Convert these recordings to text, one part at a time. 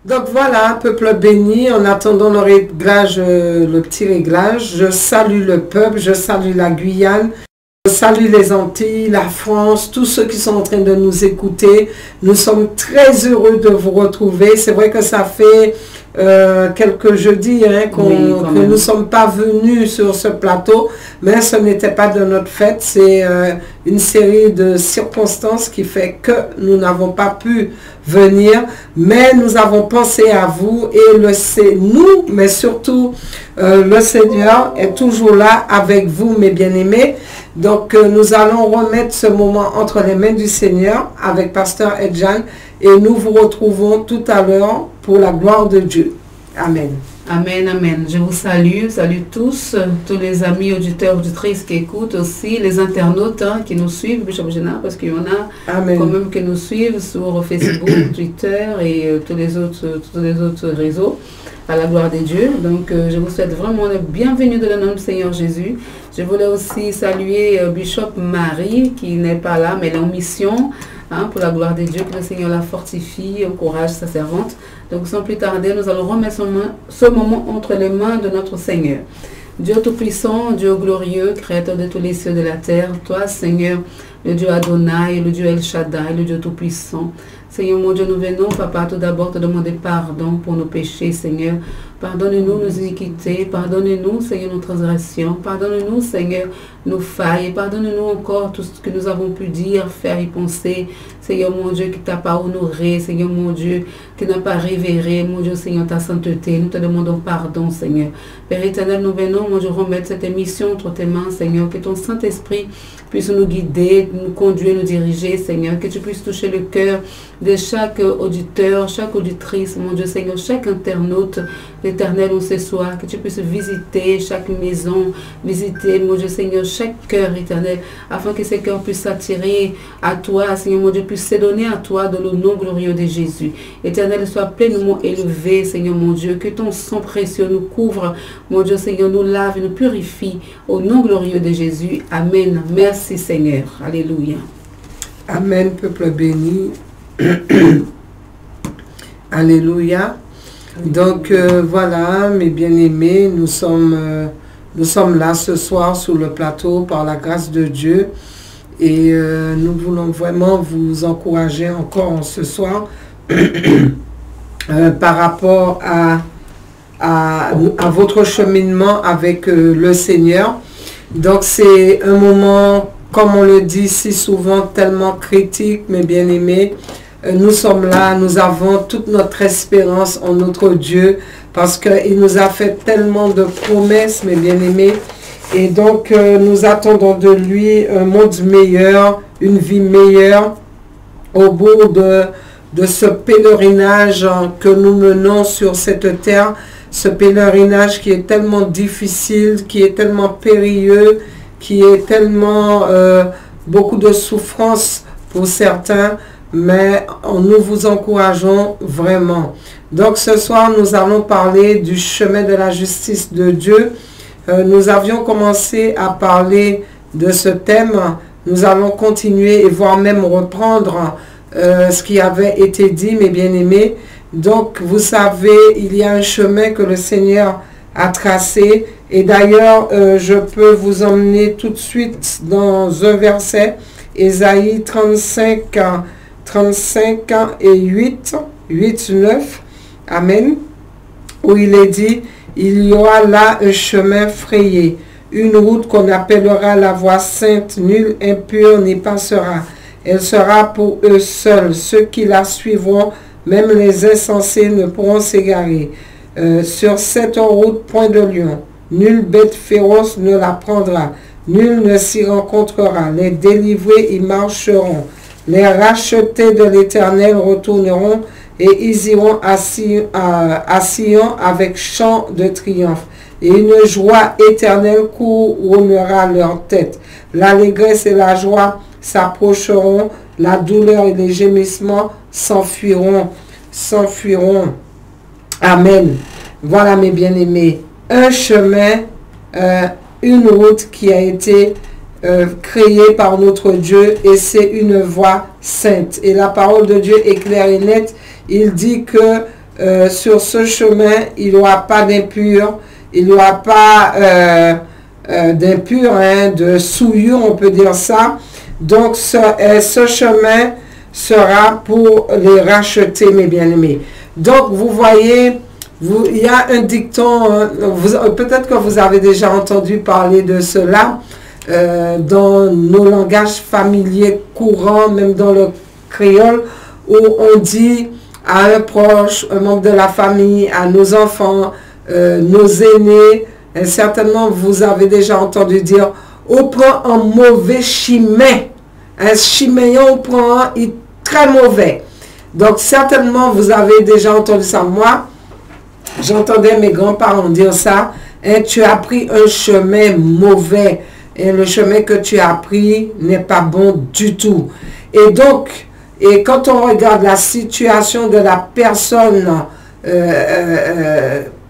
Donc voilà, peuple béni, en attendant le réglage, le petit réglage, je salue le peuple, je salue la Guyane, je salue les Antilles, la France, tous ceux qui sont en train de nous écouter. Nous sommes très heureux de vous retrouver. C'est vrai que ça fait quelques jeudis que nous ne sommes pas venus sur ce plateau, mais ce n'était pas de notre fait. C'est une série de circonstances qui fait que nous n'avons pas pu venir, mais nous avons pensé à vous et c'est nous, mais surtout le Seigneur est toujours là avec vous, mes bien-aimés. Donc nous allons remettre ce moment entre les mains du Seigneur avec Pasteur Edjan et nous vous retrouvons tout à l'heure pour la gloire de Dieu. Amen. Amen, amen. Je vous salue tous les amis auditeurs, auditrices qui écoutent aussi, les internautes qui nous suivent, Bishop Génard, parce qu'il y en a Amen. Quand même qui nous suivent sur Facebook, Twitter et tous les autres réseaux, à la gloire de Dieu. Donc je vous souhaite vraiment le bienvenue dans le nom du Seigneur Jésus. Je voulais aussi saluer Bishop Marie qui n'est pas là, mais elle est en mission. Pour la gloire de Dieu, que le Seigneur la fortifie, encourage sa servante. Donc sans plus tarder, nous allons remettre ce moment entre les mains de notre Seigneur. Dieu Tout-Puissant, Dieu glorieux, Créateur de tous les cieux et de la terre, toi Seigneur, le Dieu Adonai, le Dieu El Shaddai, le Dieu Tout-Puissant. Seigneur mon Dieu, nous venons, Papa, tout d'abord te demander pardon pour nos péchés, Seigneur. Pardonne-nous nos iniquités, pardonne-nous, Seigneur, nos transgressions, pardonne-nous, Seigneur, nos failles, pardonne-nous encore tout ce que nous avons pu dire, faire et penser, Seigneur mon Dieu, qui t'a pas honoré, Seigneur mon Dieu, qui n'a pas révéré, mon Dieu, Seigneur, ta sainteté. Nous te demandons pardon, Seigneur. Père éternel, nous venons, mon Dieu, remettre cette émission entre tes mains, Seigneur, que ton Saint-Esprit puisse nous guider, nous conduire, nous diriger, Seigneur, que tu puisses toucher le cœur de chaque auditeur, chaque auditrice, mon Dieu, Seigneur, chaque internaute, l'Éternel, on ce soir, que tu puisses visiter chaque maison, visiter, mon Dieu, Seigneur, chaque cœur, Éternel, afin que ces cœurs puissent s'attirer à toi, Seigneur, mon Dieu, puisse se donner à toi dans le nom glorieux de Jésus. Éternel, sois pleinement élevé, Seigneur, mon Dieu, que ton sang précieux nous couvre, mon Dieu, Seigneur, nous lave et nous purifie, au nom glorieux de Jésus. Amen. Merci, Seigneur. Alléluia. Amen, peuple béni. Alléluia. Donc voilà, mes bien-aimés, nous sommes là ce soir sur le plateau par la grâce de Dieu et nous voulons vraiment vous encourager encore ce soir par rapport à votre cheminement avec le Seigneur. Donc c'est un moment, comme on le dit si souvent, tellement critique, mes bien-aimés. Nous sommes là, nous avons toute notre espérance en notre Dieu parce qu'il nous a fait tellement de promesses, mes bien-aimés. Et donc, nous attendons de lui un monde meilleur, une vie meilleure au bout de ce pèlerinage que nous menons sur cette terre. Ce pèlerinage qui est tellement difficile, qui est tellement périlleux, qui est tellement beaucoup de souffrance pour certains. Mais nous vous encourageons vraiment. Donc ce soir, nous allons parler du chemin de la justice de Dieu. Nous avions commencé à parler de ce thème. Nous allons continuer et voire même reprendre ce qui avait été dit, mes bien-aimés. Donc vous savez, il y a un chemin que le Seigneur a tracé. Et d'ailleurs, je peux vous emmener tout de suite dans un verset, Ésaïe 35 et 8, 9, Amen, où il est dit, il y aura là un chemin frayé, une route qu'on appellera la voie sainte, nul impur n'y passera. Elle sera pour eux seuls, ceux qui la suivront, même les insensés ne pourront s'égarer. Sur cette route, point de lion, nulle bête féroce ne la prendra, nul ne s'y rencontrera, les délivrés y marcheront. Les rachetés de l'Éternel retourneront et ils iront à Sion avec chant de triomphe. Et une joie éternelle couronnera leur tête. L'allégresse et la joie s'approcheront, la douleur et les gémissements s'enfuiront. Amen. Voilà mes bien-aimés. Un chemin, une route qui a été créé par notre Dieu et c'est une voie sainte. Et la parole de Dieu est claire et nette. Il dit que sur ce chemin, il n'y aura pas d'impur, il n'y aura pas d'impur, hein, de souillure, on peut dire ça. Donc, ce chemin sera pour les racheter, mes bien-aimés. Donc, vous voyez, il y a un dicton, peut-être que vous avez déjà entendu parler de cela dans nos langages familiers courants, même dans le créole, où on dit à un proche, un membre de la famille, à nos enfants, nos aînés, et certainement vous avez déjà entendu dire, on prend un mauvais chemin. Un chemin, on prend un très mauvais. Donc certainement vous avez déjà entendu ça. Moi, j'entendais mes grands-parents dire ça. Hein, tu as pris un chemin mauvais. Et le chemin que tu as pris n'est pas bon du tout. Et donc, quand on regarde la situation de la personne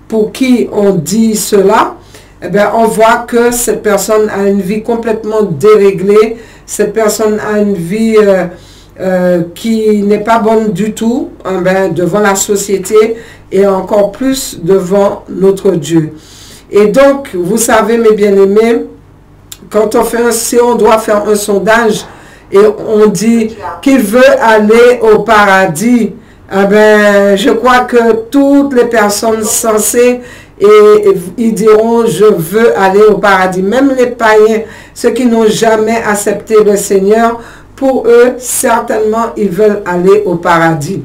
pour qui on dit cela, eh bien, on voit que cette personne a une vie complètement déréglée. Cette personne a une vie qui n'est pas bonne du tout, eh bien, devant la société et encore plus devant notre Dieu. Et donc, vous savez, mes bien-aimés, quand si on doit faire un sondage et on dit qu'il veut aller au paradis, eh bien, je crois que toutes les personnes sensées, ils diront, je veux aller au paradis. Même les païens, ceux qui n'ont jamais accepté le Seigneur, pour eux, certainement, ils veulent aller au paradis.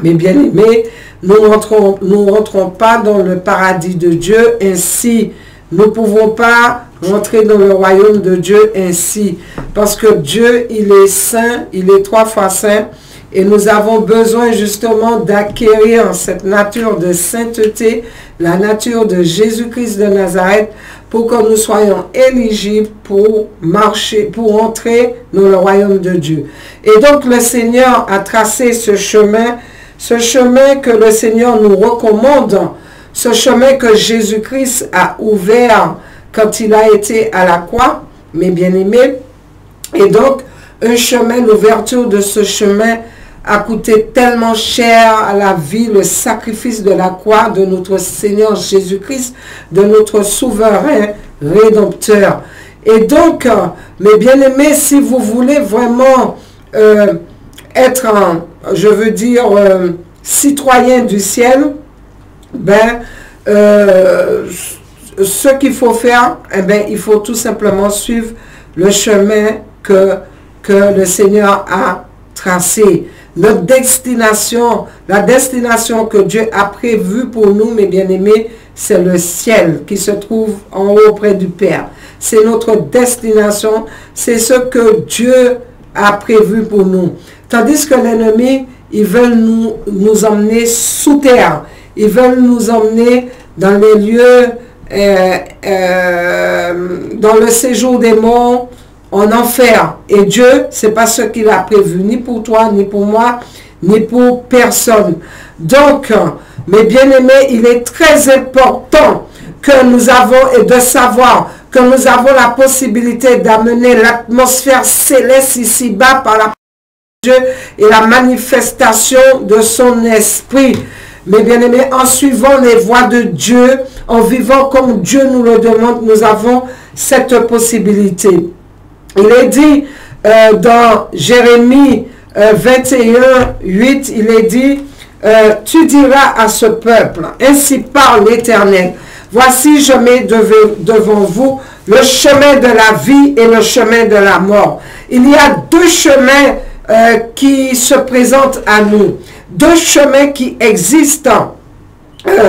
Mais bien aimés, nous ne rentrons pas dans le paradis de Dieu ainsi. Nous ne pouvons pas rentrer dans le royaume de Dieu ainsi. Parce que Dieu, il est saint, il est 3 fois saint. Et nous avons besoin justement d'acquérir cette nature de sainteté, la nature de Jésus-Christ de Nazareth, pour que nous soyons éligibles pour marcher, pour entrer dans le royaume de Dieu. Et donc le Seigneur a tracé ce chemin que le Seigneur nous recommande, ce chemin que Jésus-Christ a ouvert quand il a été à la croix, mes bien-aimés. Et donc, un chemin, l'ouverture de ce chemin a coûté tellement cher à la vie, le sacrifice de la croix de notre Seigneur Jésus-Christ, de notre souverain rédempteur. Et donc, mes bien-aimés, si vous voulez vraiment être, je veux dire, citoyen du ciel, ben, ce qu'il faut faire, eh ben, il faut tout simplement suivre le chemin que le Seigneur a tracé. Notre destination, la destination que Dieu a prévue pour nous, mes bien-aimés, c'est le ciel qui se trouve en haut auprès du Père. C'est notre destination, c'est ce que Dieu a prévu pour nous. Tandis que l'ennemi, ils veulent nous emmener sous terre. Ils veulent nous emmener dans les lieux, dans le séjour des morts, en enfer. Et Dieu, c'est pas ce qu'il a prévu, ni pour toi, ni pour moi, ni pour personne. Donc, mes bien-aimés, il est très important que nous avons, et de savoir que nous avons la possibilité d'amener l'atmosphère céleste ici-bas par la Dieu et la manifestation de son esprit. Mes bien-aimés, en suivant les voies de Dieu, en vivant comme Dieu nous le demande, nous avons cette possibilité. Il est dit dans Jérémie 21, 8, il est dit, tu diras à ce peuple, ainsi parle l'Éternel, voici je mets devant vous le chemin de la vie et le chemin de la mort. Il y a deux chemins qui se présentent à nous, deux chemins qui existent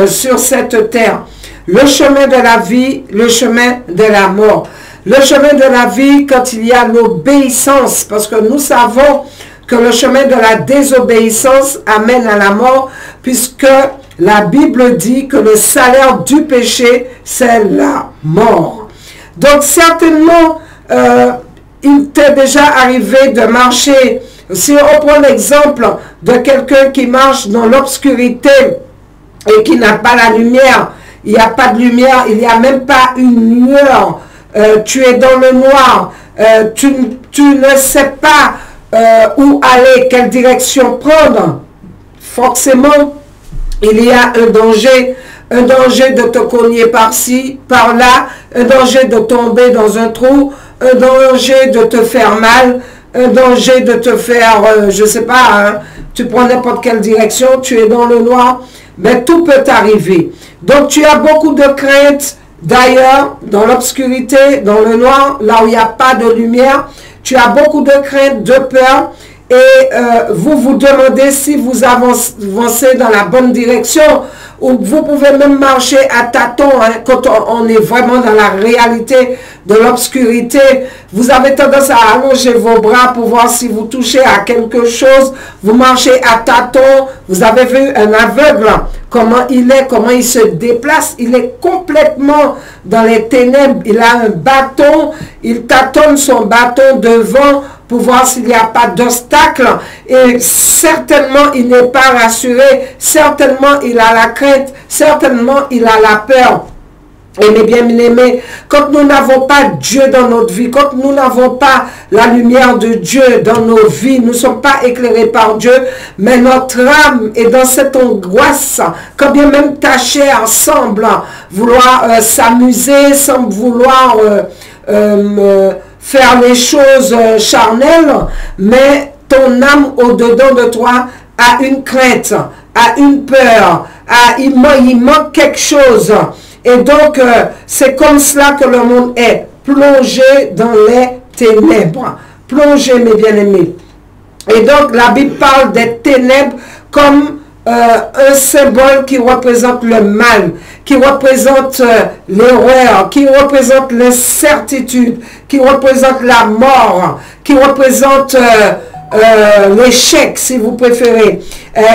sur cette terre, le chemin de la vie, le chemin de la mort. Le chemin de la vie, quand il y a l'obéissance, parce que nous savons que le chemin de la désobéissance amène à la mort, puisque la Bible dit que le salaire du péché, c'est la mort. Donc certainement, il t'est déjà arrivé de marcher. Si on prend l'exemple de quelqu'un qui marche dans l'obscurité et qui n'a pas la lumière, il n'y a pas de lumière, il n'y a même pas une lueur, tu es dans le noir, tu ne sais pas où aller, quelle direction prendre, forcément il y a un danger de te cogner par-ci, par-là, un danger de tomber dans un trou, un danger de te faire mal, un danger de te faire, je ne sais pas, hein, tu prends n'importe quelle direction, tu es dans le noir, mais tout peut arriver. Donc tu as beaucoup de craintes. D'ailleurs, dans l'obscurité, dans le noir, là où il n'y a pas de lumière, tu as beaucoup de craintes, de peur, et vous vous demandez si vous avancez dans la bonne direction, ou vous pouvez même marcher à tâtons, hein, quand on est vraiment dans la réalité de l'obscurité. Vous avez tendance à allonger vos bras pour voir si vous touchez à quelque chose. Vous marchez à tâtons. Vous avez vu un aveugle, comment il se déplace. Il est complètement dans les ténèbres. Il a un bâton. Il tâtonne son bâton devant pour voir s'il n'y a pas d'obstacle. Et certainement, il n'est pas rassuré. Certainement, il a la crainte. Certainement, il a la peur. Et mes bien-aimés, quand nous n'avons pas Dieu dans notre vie, quand nous n'avons pas la lumière de Dieu dans nos vies, nous ne sommes pas éclairés par Dieu, mais notre âme est dans cette angoisse, quand bien même ta chair semble vouloir s'amuser, semble vouloir faire les choses charnelles, mais ton âme au-dedans de toi a une crainte, a une peur, il manque quelque chose. Et donc, c'est comme cela que le monde est, plongé dans les ténèbres. Plongé, mes bien-aimés. Et donc, la Bible parle des ténèbres comme un symbole qui représente le mal, qui représente l'erreur, qui représente l'incertitude, qui représente la mort, qui représente l'échec, si vous préférez.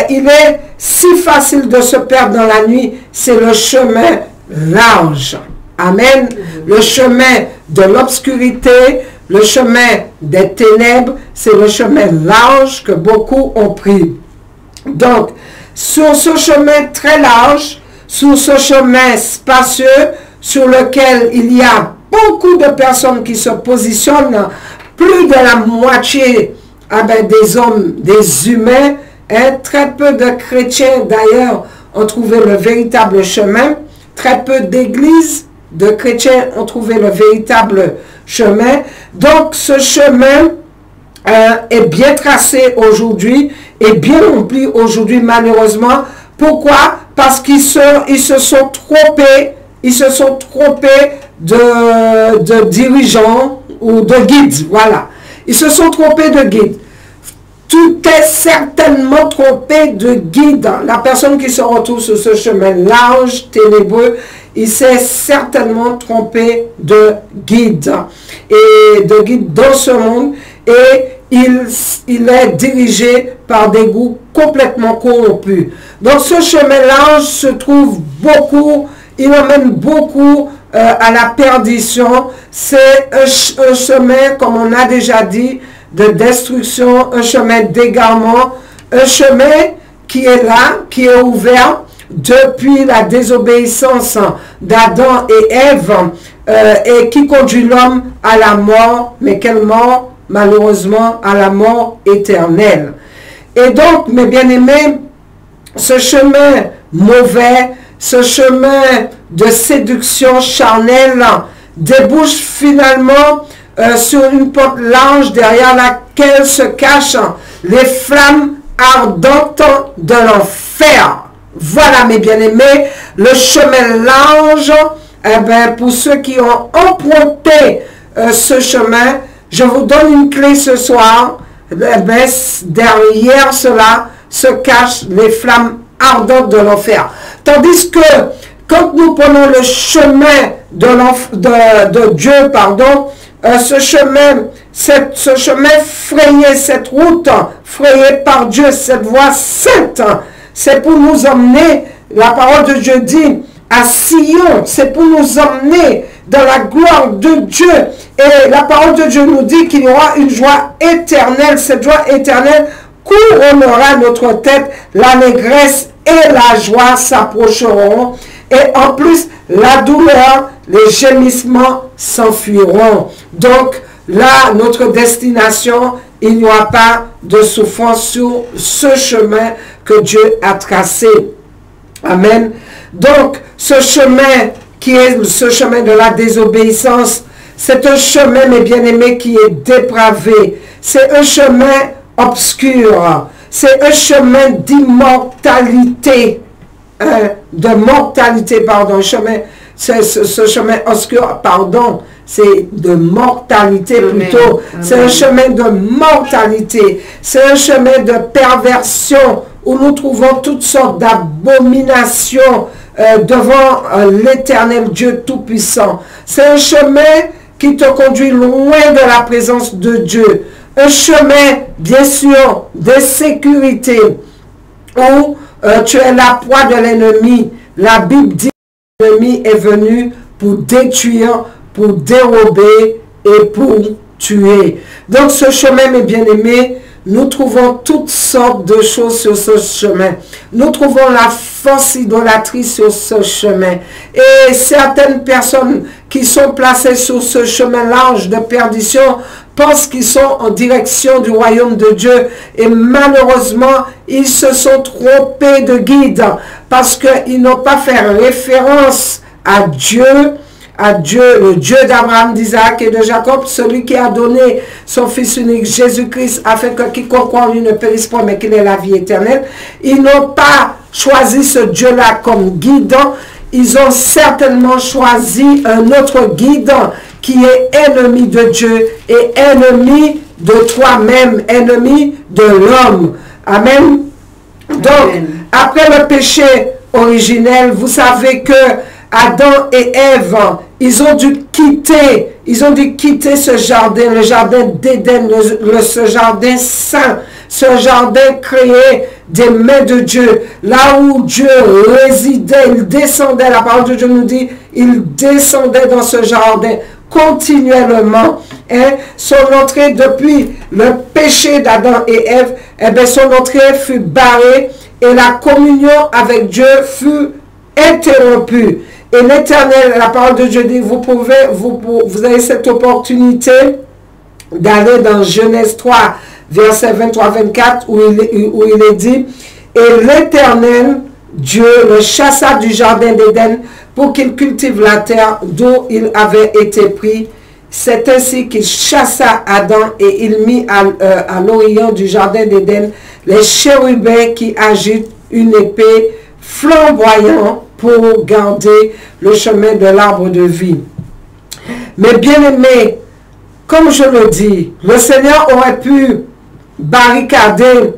Il est si facile de se perdre dans la nuit, c'est le chemin large. Amen. Le chemin de l'obscurité, le chemin des ténèbres, c'est le chemin large que beaucoup ont pris. Donc, sur ce chemin très large, sur ce chemin spacieux, sur lequel il y a beaucoup de personnes qui se positionnent, plus de la moitié des hommes, des humains, très peu de chrétiens d'ailleurs ont trouvé le véritable chemin. Très peu d'églises de chrétiens ont trouvé le véritable chemin. Donc, ce chemin est bien tracé aujourd'hui et bien rempli aujourd'hui, malheureusement. Pourquoi? Parce qu'ils se sont trompés de dirigeants ou de guides. Voilà. Ils se sont trompés de guides. Tout est certainement trompé de guide. La personne qui se retrouve sur ce chemin large, ténébreux, il s'est certainement trompé de guide. Et de guide dans ce monde. Et il est dirigé par des goûts complètement corrompus. Donc ce chemin large se trouve beaucoup, il emmène beaucoup à la perdition. C'est un chemin, comme on a déjà dit, de destruction, un chemin d'égarement, un chemin qui est là, qui est ouvert depuis la désobéissance d'Adam et Ève et qui conduit l'homme à la mort, mais quelle mort? Malheureusement, à la mort éternelle. Et donc, mes bien-aimés, ce chemin mauvais, ce chemin de séduction charnelle débouche finalement sur une porte large derrière laquelle se cachent les flammes ardentes de l'enfer. Voilà, mes bien-aimés, le chemin large, pour ceux qui ont emprunté ce chemin, je vous donne une clé ce soir. Derrière cela se cachent les flammes ardentes de l'enfer. Tandis que quand nous prenons le chemin de Dieu, ce chemin frayé, cette route frayée par Dieu, cette voie sainte, c'est pour nous emmener, la parole de Dieu dit, à Sion, c'est pour nous emmener dans la gloire de Dieu. Et la parole de Dieu nous dit qu'il y aura une joie éternelle. Cette joie éternelle couronnera notre tête. L'allégresse et la joie s'approcheront. Et en plus, la douleur, les gémissements s'enfuiront. Donc, là, notre destination, il n'y aura pas de souffrance sur ce chemin que Dieu a tracé. Amen. Donc, ce chemin qui est ce chemin de la désobéissance, c'est un chemin, mes bien-aimés, qui est dépravé. C'est un chemin obscur. C'est un chemin d'immortalité. De mortalité, pardon. Ce chemin obscur, pardon, c'est de mortalité plutôt. C'est un chemin de mortalité. C'est un chemin de perversion où nous trouvons toutes sortes d'abominations devant l'éternel Dieu Tout-Puissant. C'est un chemin qui te conduit loin de la présence de Dieu. Un chemin, bien sûr, de sécurité où tu es la proie de l'ennemi. La Bible dit que l'ennemi est venu pour détruire, pour dérober et pour tuer. Donc ce chemin, mes bien-aimés, nous trouvons toutes sortes de choses sur ce chemin. Nous trouvons la force idolâtrique sur ce chemin. Et certaines personnes qui sont placées sur ce chemin large de perdition pensent qu'ils sont en direction du royaume de Dieu. Et malheureusement, ils se sont trompés de guide parce qu'ils n'ont pas fait référence à Dieu, le Dieu d'Abraham, d'Isaac et de Jacob, celui qui a donné son Fils unique Jésus-Christ afin que quiconque croit en lui ne périsse pas mais qu'il ait la vie éternelle. Ils n'ont pas choisi ce Dieu-là comme guidant. Ils ont certainement choisi un autre guidant qui est ennemi de Dieu et ennemi de toi-même, ennemi de l'homme. Amen. Donc, après le péché originel, vous savez que Adam et Ève, ils ont dû quitter ce jardin, le jardin d'Éden, ce jardin saint, ce jardin créé des mains de Dieu, là où Dieu résidait, il descendait, la parole de Dieu nous dit, il descendait dans ce jardin continuellement. Son entrée depuis le péché d'Adam et Ève, son entrée fut barrée et la communion avec Dieu fut interrompue. Et l'Éternel, la parole de Dieu dit, vous avez cette opportunité d'aller dans Genèse 3, verset 23-24, où il est dit, et l'Éternel, Dieu, le chassa du jardin d'Éden pour qu'il cultive la terre d'où il avait été pris. C'est ainsi qu'il chassa Adam et il mit à l'orient du jardin d'Éden les chérubins qui agitent une épée flamboyante pour garder le chemin de l'arbre de vie. Mais bien aimé, comme je le dis, le Seigneur aurait pu barricader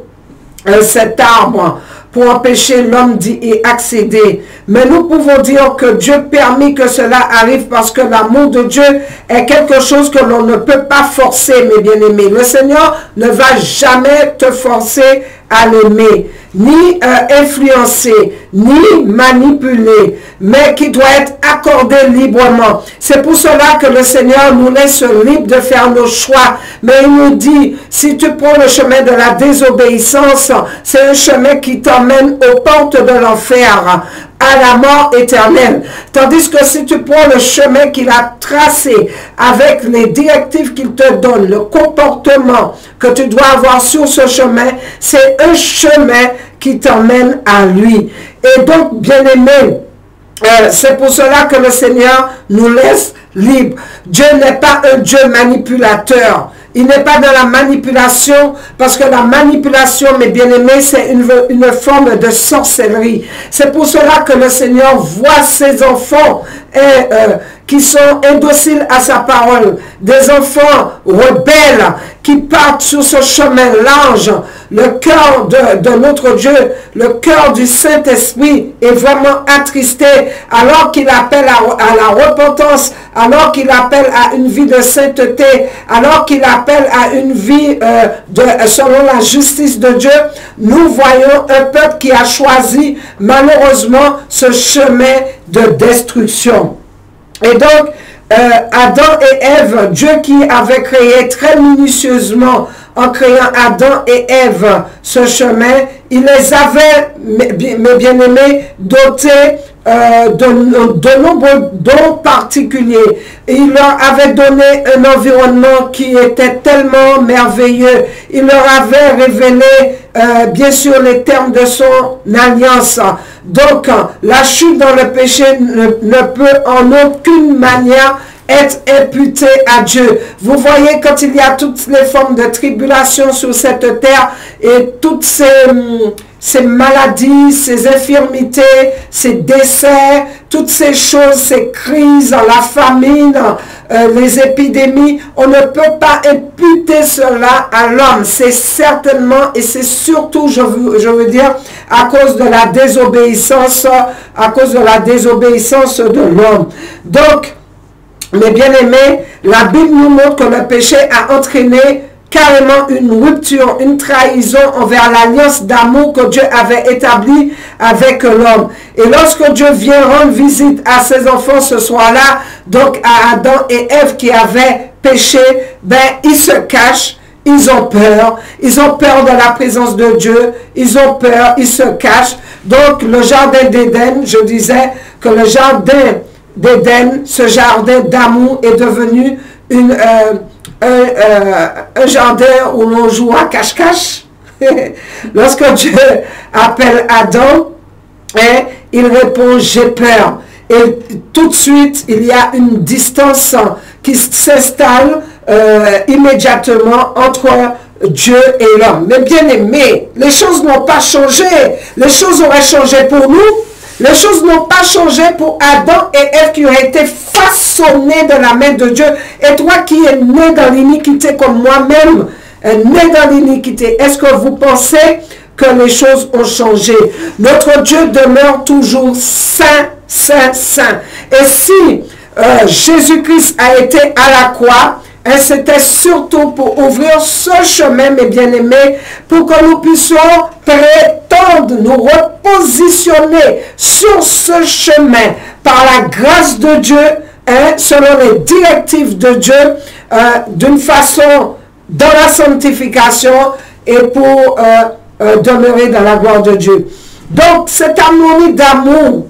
cet arbre pour empêcher l'homme d'y accéder. Mais nous pouvons dire que Dieu permet que cela arrive parce que l'amour de Dieu est quelque chose que l'on ne peut pas forcer, mes bien-aimés. Le Seigneur ne va jamais te forcer à l'aimer, ni influencer, ni manipuler, mais qui doit être accordé librement. C'est pour cela que le Seigneur nous laisse libre de faire nos choix. Mais il nous dit, si tu prends le chemin de la désobéissance, c'est un chemin qui t'emmène aux portes de l'enfer, à la mort éternelle. Tandis que si tu prends le chemin qu'il a tracé avec les directives qu'il te donne, le comportement que tu dois avoir sur ce chemin, c'est un chemin qui t'emmène à lui. Et donc, bien-aimé, c'est pour cela que le Seigneur nous laisse libres. Dieu n'est pas un Dieu manipulateur. Il n'est pas dans la manipulation, parce que la manipulation, mes bien-aimés, c'est une forme de sorcellerie. C'est pour cela que le Seigneur voit ses enfants qui sont indociles à sa parole, des enfants rebelles qui partent sur ce chemin large. Le cœur de notre Dieu, le cœur du Saint-Esprit est vraiment attristé alors qu'il appelle à la repentance, alors qu'il appelle à une vie de sainteté, alors qu'il appelle à une vie selon la justice de Dieu. Nous voyons un peuple qui a choisi malheureusement ce chemin de destruction. Et donc, Adam et Ève, Dieu qui avait créé très minutieusement, en créant Adam et Ève ce chemin, il les avait, mes bien-aimés, dotés de nombreux dons particuliers. Et il leur avait donné un environnement qui était tellement merveilleux. Il leur avait révélé, bien sûr, les termes de son alliance. Donc, la chute dans le péché ne peut en aucune manière être imputé à Dieu. Vous voyez, quand il y a toutes les formes de tribulation sur cette terre et toutes ces maladies, ces infirmités, ces décès, toutes ces choses, ces crises, la famine, les épidémies, on ne peut pas imputer cela à l'homme. C'est certainement et c'est surtout, je veux dire, à cause de la désobéissance, de l'homme. Donc, mes bien-aimés, la Bible nous montre que le péché a entraîné carrément une rupture, une trahison envers l'alliance d'amour que Dieu avait établie avec l'homme. Et lorsque Dieu vient rendre visite à ses enfants ce soir-là, donc à Adam et Ève qui avaient péché, ben ils se cachent, ils ont peur de la présence de Dieu, ils ont peur, ils se cachent. Donc le jardin d'Éden, je disais que le jardin d'Éden, ce jardin d'amour est devenu un jardin où l'on joue à cache-cache. Lorsque Dieu appelle Adam, il répond « j'ai peur ». Et tout de suite, il y a une distance qui s'installe immédiatement entre Dieu et l'homme. Mais bien aimé, les choses n'ont pas changé. Les choses auraient changé pour nous. Les choses n'ont pas changé pour Adam et Ève qui ont été façonnés de la main de Dieu. Et toi qui es né dans l'iniquité comme moi-même, né dans l'iniquité, est-ce que vous pensez que les choses ont changé? Notre Dieu demeure toujours saint, saint, saint. Et si Jésus-Christ a été à la croix, c'était surtout pour ouvrir ce chemin, mes bien-aimés, pour que nous puissions prétendre nous repositionner sur ce chemin par la grâce de Dieu, selon les directives de Dieu, d'une façon dans la sanctification et pour demeurer dans la gloire de Dieu. Donc, cette harmonie d'amour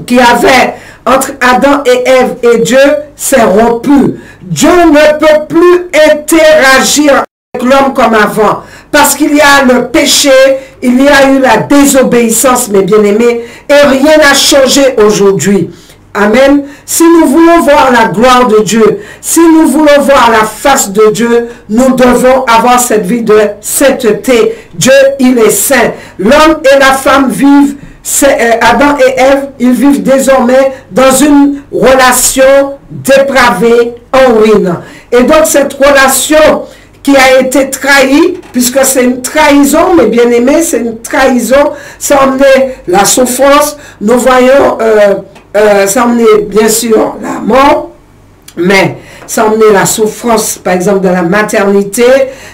qu'il y avait entre Adam et Ève et Dieu s'est rompue. Dieu ne peut plus interagir avec l'homme comme avant. Parce qu'il y a le péché, il y a eu la désobéissance, mes bien-aimés, et rien n'a changé aujourd'hui. Amen. Si nous voulons voir la gloire de Dieu, si nous voulons voir la face de Dieu, nous devons avoir cette vie de sainteté. Dieu, il est saint. L'homme et la femme vivent, Adam et Ève, ils vivent désormais dans une relation dépravée, en ruine. Et donc cette relation qui a été trahie, puisque c'est une trahison, mes bien-aimés, c'est une trahison, ça a emmené la souffrance, nous voyons, ça a emmené bien sûr la mort, mais ça a emmené la souffrance, par exemple, de la maternité,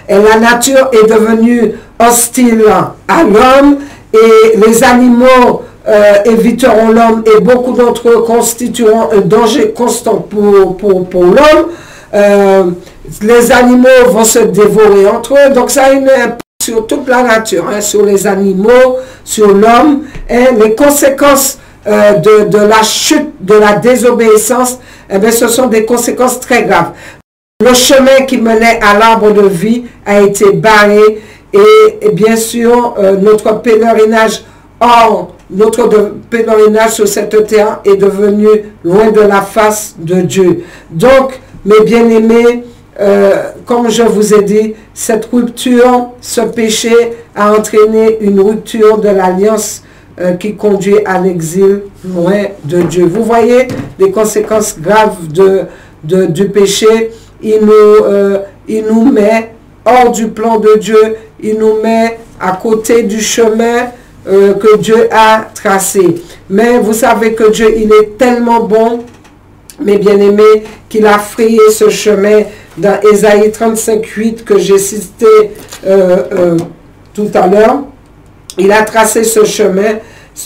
et la nature est devenue hostile à l'homme, et les animaux éviteront l'homme, et beaucoup d'entre eux constitueront un danger constant pour l'homme. Les animaux vont se dévorer entre eux, donc ça a une impact sur toute la nature, sur les animaux, sur l'homme, les conséquences de la chute, de la désobéissance, ce sont des conséquences très graves. Le chemin qui menait à l'arbre de vie a été barré et bien sûr notre pèlerinage sur cette terre est devenu loin de la face de Dieu. Donc, mes bien-aimés, comme je vous ai dit, cette rupture, ce péché a entraîné une rupture de l'alliance qui conduit à l'exil loin de Dieu. Vous voyez les conséquences graves du péché. Il nous met hors du plan de Dieu. Il nous met à côté du chemin que Dieu a tracé. Mais vous savez que Dieu, il est tellement bon, mes bien-aimés, qu'il a frayé ce chemin dans Ésaïe 35:8 que j'ai cité tout à l'heure. Il a tracé ce chemin,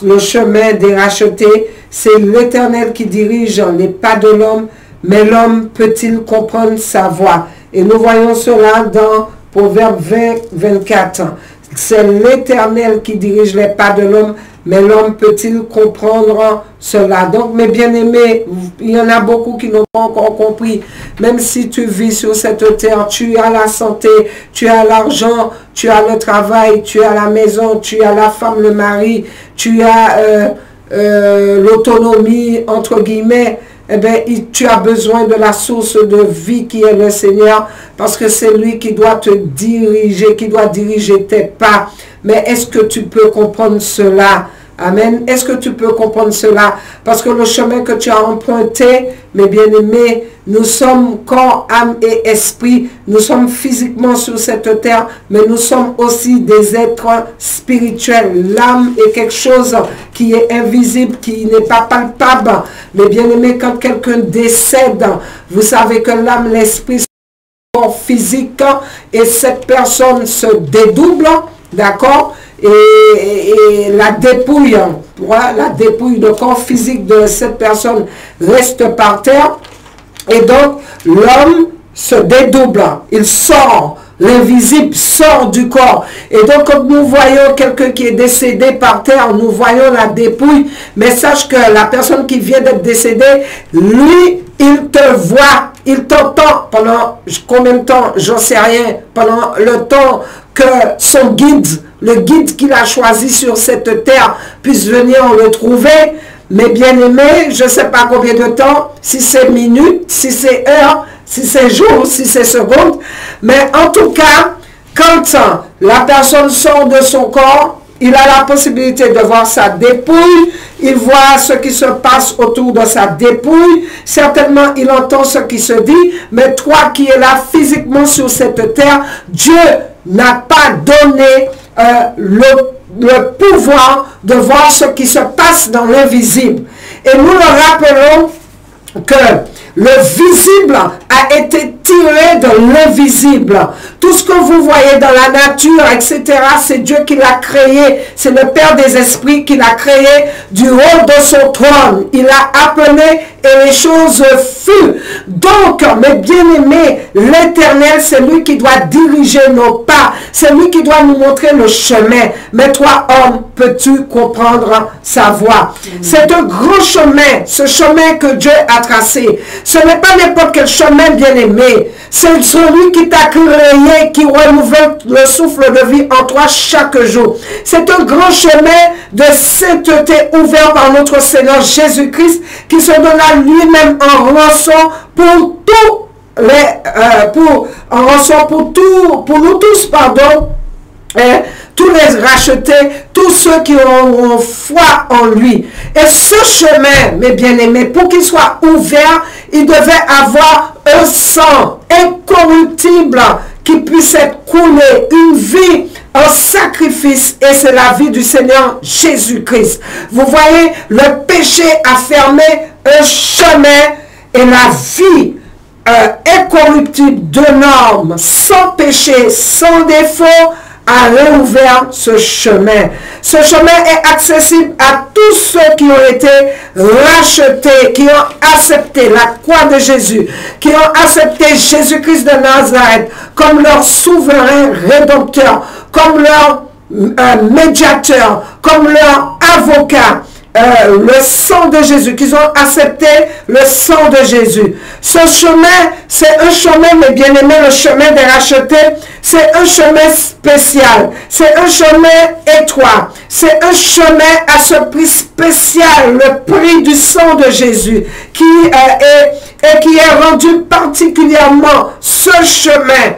le chemin des rachetés. C'est l'Éternel qui dirige les pas de l'homme, mais l'homme peut-il comprendre sa voie? Et nous voyons cela dans Proverbe 20:24. c'est l'Éternel qui dirige les pas de l'homme, mais l'homme peut-il comprendre cela? Donc, mes bien-aimés, il y en a beaucoup qui n'ont pas encore compris. Même si tu vis sur cette terre, tu as la santé, tu as l'argent, tu as le travail, tu as la maison, tu as la femme, le mari, tu as l'autonomie, entre guillemets, eh bien, tu as besoin de la source de vie qui est le Seigneur, parce que c'est lui qui doit te diriger, qui doit diriger tes pas. Mais est-ce que tu peux comprendre cela? Amen. Est-ce que tu peux comprendre cela? Parce que le chemin que tu as emprunté, mes bien-aimés, nous sommes corps, âme et esprit. Nous sommes physiquement sur cette terre, mais nous sommes aussi des êtres spirituels. L'âme est quelque chose qui est invisible, qui n'est pas palpable. Mais bien-aimés, quand quelqu'un décède, vous savez que l'âme, l'esprit, c'est un corps physique et cette personne se dédouble, d'accord? Et la dépouille, la dépouille de corps physique de cette personne reste par terre. Et donc, l'homme se dédouble. Il sort. L'invisible sort du corps. Et donc, quand nous voyons quelqu'un qui est décédé par terre, nous voyons la dépouille. Mais sache que la personne qui vient d'être décédée, lui, il te voit. Il t'entend pendant combien de temps? J'en sais rien. Pendant le temps que son guide, le guide qu'il a choisi sur cette terre, puisse venir le trouver. Mais bien aimé, je ne sais pas combien de temps, si c'est minutes, si c'est heures, si c'est jours, si c'est secondes. Mais en tout cas, quand la personne sort de son corps, il a la possibilité de voir sa dépouille, il voit ce qui se passe autour de sa dépouille, certainement il entend ce qui se dit, mais toi qui es là physiquement sur cette terre, Dieu n'a pas donné le pouvoir de voir ce qui se passe dans l'invisible. Et nous le rappelons que le visible a été tiré de l'invisible. Tout ce que vous voyez dans la nature, etc., c'est Dieu qui l'a créé. C'est le Père des esprits qui l'a créé du haut de son trône. Il a appelé et les choses furent. Donc, mes bien-aimés, l'Éternel, c'est lui qui doit diriger nos pas. C'est lui qui doit nous montrer le chemin. Mais toi, homme, peux-tu comprendre sa voie? C'est un grand chemin, ce chemin que Dieu a tracé. Ce n'est pas n'importe quel chemin, bien-aimé. C'est celui qui t'a créé, qui renouvelle le souffle de vie en toi chaque jour. C'est un grand chemin de sainteté ouvert par notre Seigneur Jésus-Christ, qui se donna lui-même en rançon pour tous pour nous tous, pardon, tous les rachetés, tous ceux qui ont foi en lui. Et ce chemin, mes bien-aimés, pour qu'il soit ouvert, il devait avoir un sang incorruptible qui puisse être coulé, une vie en sacrifice, et c'est la vie du Seigneur Jésus-Christ. Vous voyez, le péché a fermé un chemin et la vie incorruptible d'un homme sans péché, sans défaut, a réouvert ce chemin. Ce chemin est accessible à tous ceux qui ont été rachetés, qui ont accepté la croix de Jésus, qui ont accepté Jésus-Christ de Nazareth comme leur souverain rédempteur, comme leur médiateur, comme leur avocat. Le sang de Jésus, qu'ils ont accepté le sang de Jésus. Ce chemin, c'est un chemin, mes bien-aimés, le chemin des rachetés, c'est un chemin spécial, c'est un chemin étroit, c'est un chemin à ce prix spécial, le prix du sang de Jésus, qui est rendu particulièrement ce chemin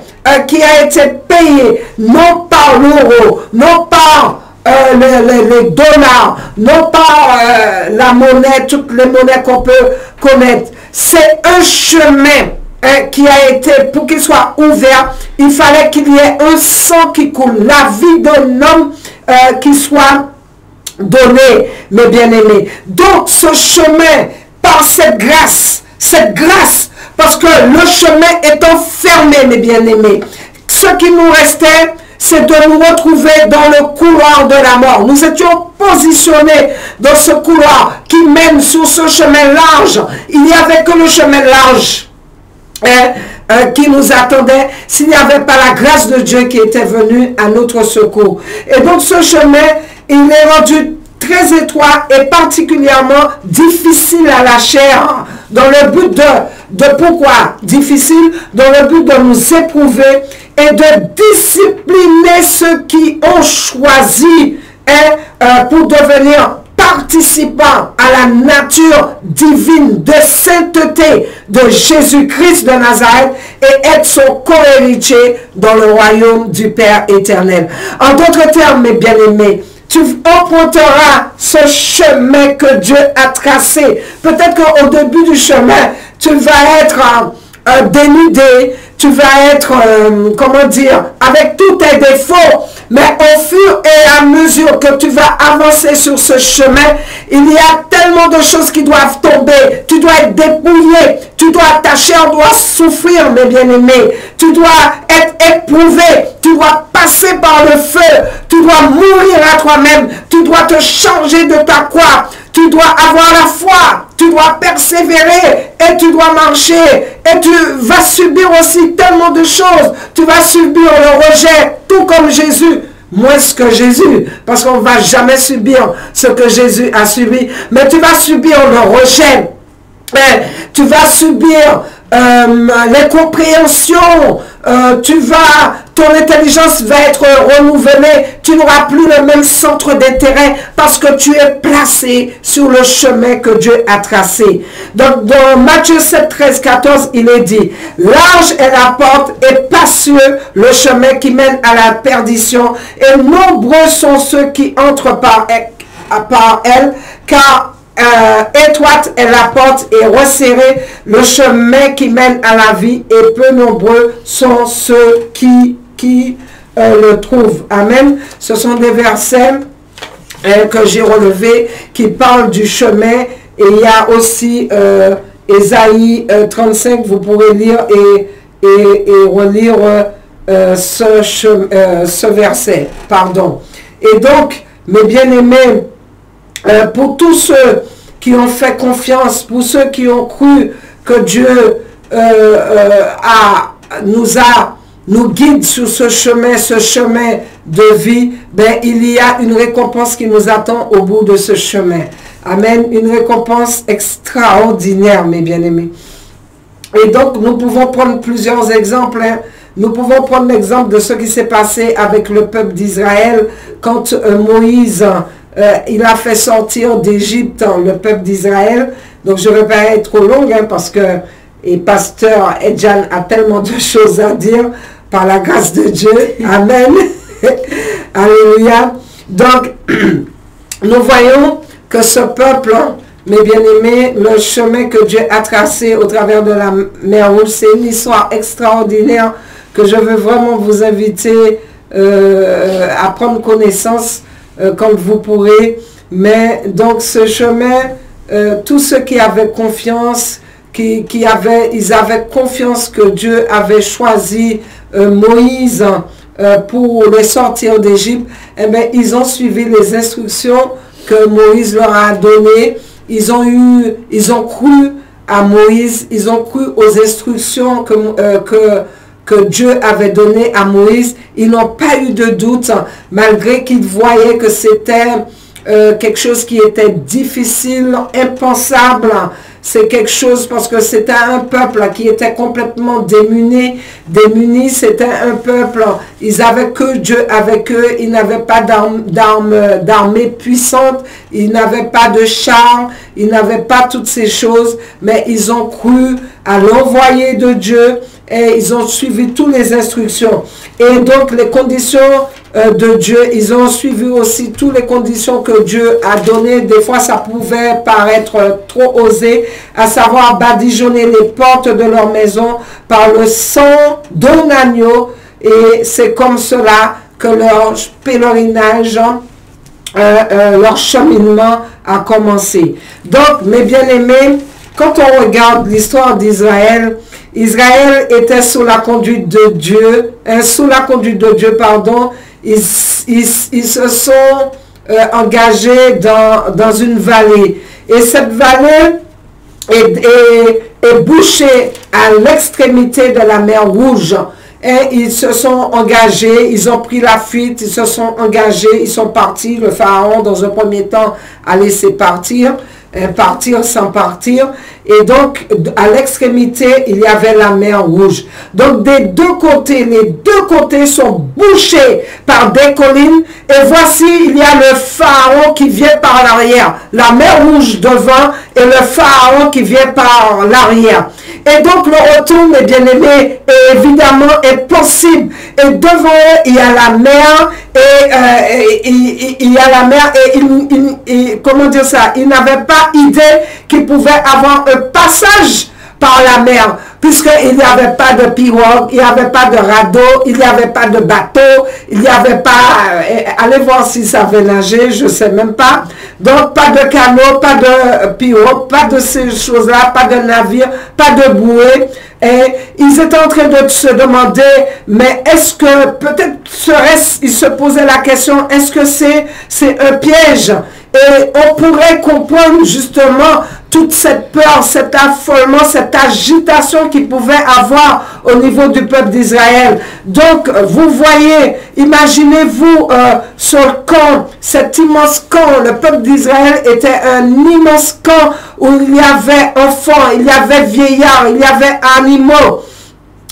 qui a été payé, non par l'euro, non par les dollars, non pas la monnaie, toutes les monnaies qu'on peut connaître. C'est un chemin qui a été, pour qu'il soit ouvert, il fallait qu'il y ait un sang qui coule, la vie d'un homme qui soit donnée, mes bien-aimés. Donc ce chemin, par cette grâce, parce que le chemin étant fermé, mes bien-aimés, ce qui nous restait, c'est de nous retrouver dans le couloir de la mort. Nous étions positionnés dans ce couloir qui mène sur ce chemin large. Il n'y avait que le chemin large qui nous attendait s'il n'y avait pas la grâce de Dieu qui était venue à notre secours. Et donc ce chemin, il est rendu très étroit et particulièrement difficile à la chair, dans le but de pourquoi difficile? Dans le but de nous éprouver et de discipliner ceux qui ont choisi pour devenir participants à la nature divine de sainteté de Jésus-Christ de Nazareth et être son co-héritier dans le royaume du Père éternel. En d'autres termes, mes bien-aimés, tu emprunteras ce chemin que Dieu a tracé. Peut-être qu'au début du chemin, tu vas être dénudé, tu vas être, comment dire, avec tous tes défauts. Mais au fur et à mesure que tu vas avancer sur ce chemin, il y a tellement de choses qui doivent tomber. Tu dois être dépouillé, tu dois, ta chair doit souffrir, mes bien-aimés. Tu dois être éprouvé, tu dois passer par le feu, tu dois mourir à toi-même, tu dois te changer de ta croix. Tu dois avoir la foi, tu dois persévérer et tu dois marcher. Et tu vas subir aussi tellement de choses. Tu vas subir le rejet, tout comme Jésus. Moins que Jésus, parce qu'on ne va jamais subir ce que Jésus a subi. Mais tu vas subir le rejet. Tu vas subir les compréhensions. Ton intelligence va être renouvelée. Tu n'auras plus le même centre d'intérêt parce que tu es placé sur le chemin que Dieu a tracé. Donc, dans Matthieu 7, 13, 14, il est dit, large est la porte et spacieux le chemin qui mène à la perdition et nombreux sont ceux qui entrent par elle, car étroite est la porte et resserré le chemin qui mène à la vie et peu nombreux sont ceux qui le trouvent. Amen. Ce sont des versets que j'ai relevés qui parlent du chemin, et il y a aussi Ésaïe 35, vous pourrez lire et relire ce verset. Pardon. Et donc, mes bien-aimés, pour tous ceux qui ont fait confiance, pour ceux qui ont cru que Dieu nous guide sur ce chemin de vie, ben, il y a une récompense qui nous attend au bout de ce chemin. Amen. Une récompense extraordinaire, mes bien-aimés. Et donc, nous pouvons prendre plusieurs exemples. Hein. Nous pouvons prendre l'exemple de ce qui s'est passé avec le peuple d'Israël quand Moïse il a fait sortir d'Égypte le peuple d'Israël. Donc je ne vais pas être trop longue parce que pasteur Edjan a tellement de choses à dire par la grâce de Dieu. Amen. Alléluia. Donc nous voyons que ce peuple, mes bien-aimés, le chemin que Dieu a tracé au travers de la mer Rouge, c'est une histoire extraordinaire que je veux vraiment vous inviter à prendre connaissance quand vous pourrez. Mais donc ce chemin, tous ceux qui avaient confiance, ils avaient confiance que Dieu avait choisi Moïse pour les sortir d'Égypte, eh bien, ils ont suivi les instructions que Moïse leur a données. Ils ont cru à Moïse, ils ont cru aux instructions que Dieu avait donné à Moïse. Ils n'ont pas eu de doute, malgré qu'ils voyaient que c'était quelque chose qui était difficile, impensable. C'est quelque chose parce que c'était un peuple qui était complètement démuni, c'était un peuple, ils avaient que Dieu avec eux, ils n'avaient pas d'armée puissante, ils n'avaient pas de chars, ils n'avaient pas toutes ces choses, mais ils ont cru à l'envoyé de Dieu et ils ont suivi toutes les instructions. Et donc les conditions de Dieu, ils ont suivi aussi toutes les conditions que Dieu a données. Des fois ça pouvait paraître trop osé, à savoir badigeonner les portes de leur maison par le sang d'un agneau, et c'est comme cela que leur pèlerinage, leur cheminement a commencé. Donc mes bien-aimés, quand on regarde l'histoire d'Israël, Israël était sous la conduite de Dieu, ils se sont engagés dans une vallée. Et cette vallée, est bouché à l'extrémité de la mer Rouge. Et ils se sont engagés, ils ont pris la fuite, ils se sont engagés, ils sont partis. Le pharaon, dans un premier temps, a laissé partir sans partir. Et donc, à l'extrémité, il y avait la mer Rouge. Donc, des deux côtés, les deux côtés sont bouchés par des collines. Et voici, il y a le pharaon qui vient par l'arrière. La mer Rouge devant et le pharaon qui vient par l'arrière. Et donc, le retour, mes bien-aimés, évidemment, est possible. Et devant eux, il y a la mer. Il y a la mer et comment dire ça, il n'avait pas idée qu'il pouvait avoir un passage par la mer, puisqu'il n'y avait pas de pirogue, il n'y avait pas de radeau, il n'y avait pas de bateau, il n'y avait pas, allez voir si ça avait nager, je ne sais même pas. Donc, pas de canot, pas de pirogue, pas de ces choses-là, pas de navire, pas de bouée. Et ils étaient en train de se demander, mais est-ce que, peut-être ils se posaient la question, est-ce que c'est un piège? Et on pourrait comprendre justement toute cette peur, cet affolement, cette agitation qu'il pouvait avoir au niveau du peuple d'Israël. Donc, vous voyez, imaginez-vous ce camp, cet immense camp. Le peuple d'Israël était un immense camp où il y avait enfants, il y avait vieillards, il y avait animaux.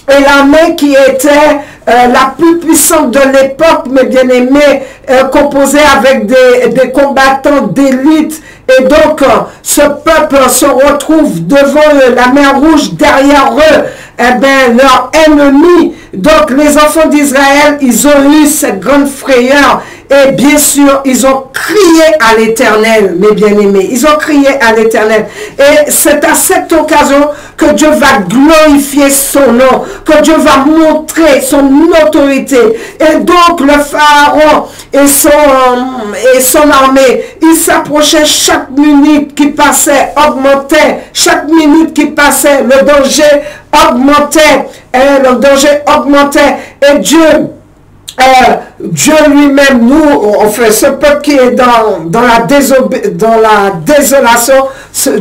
Et l'armée qui était la plus puissante de l'époque, mes bien-aimés, composée avec des combattants d'élite. Et donc, ce peuple se retrouve devant la mer Rouge, derrière eux, eh bien, leur ennemi. Donc, les enfants d'Israël, ils ont eu cette grande frayeur. Et bien sûr, ils ont crié à l'Éternel, mes bien-aimés. Ils ont crié à l'Éternel. Et c'est à cette occasion que Dieu va glorifier son nom, que Dieu va montrer son autorité. Et donc, le Pharaon et son armée, ils s'approchaient chaque minute qui passait, augmentait. Chaque minute qui passait, le danger augmentait. Et le danger augmentait. Et Dieu lui-même, ce peuple qui est dans la désolation,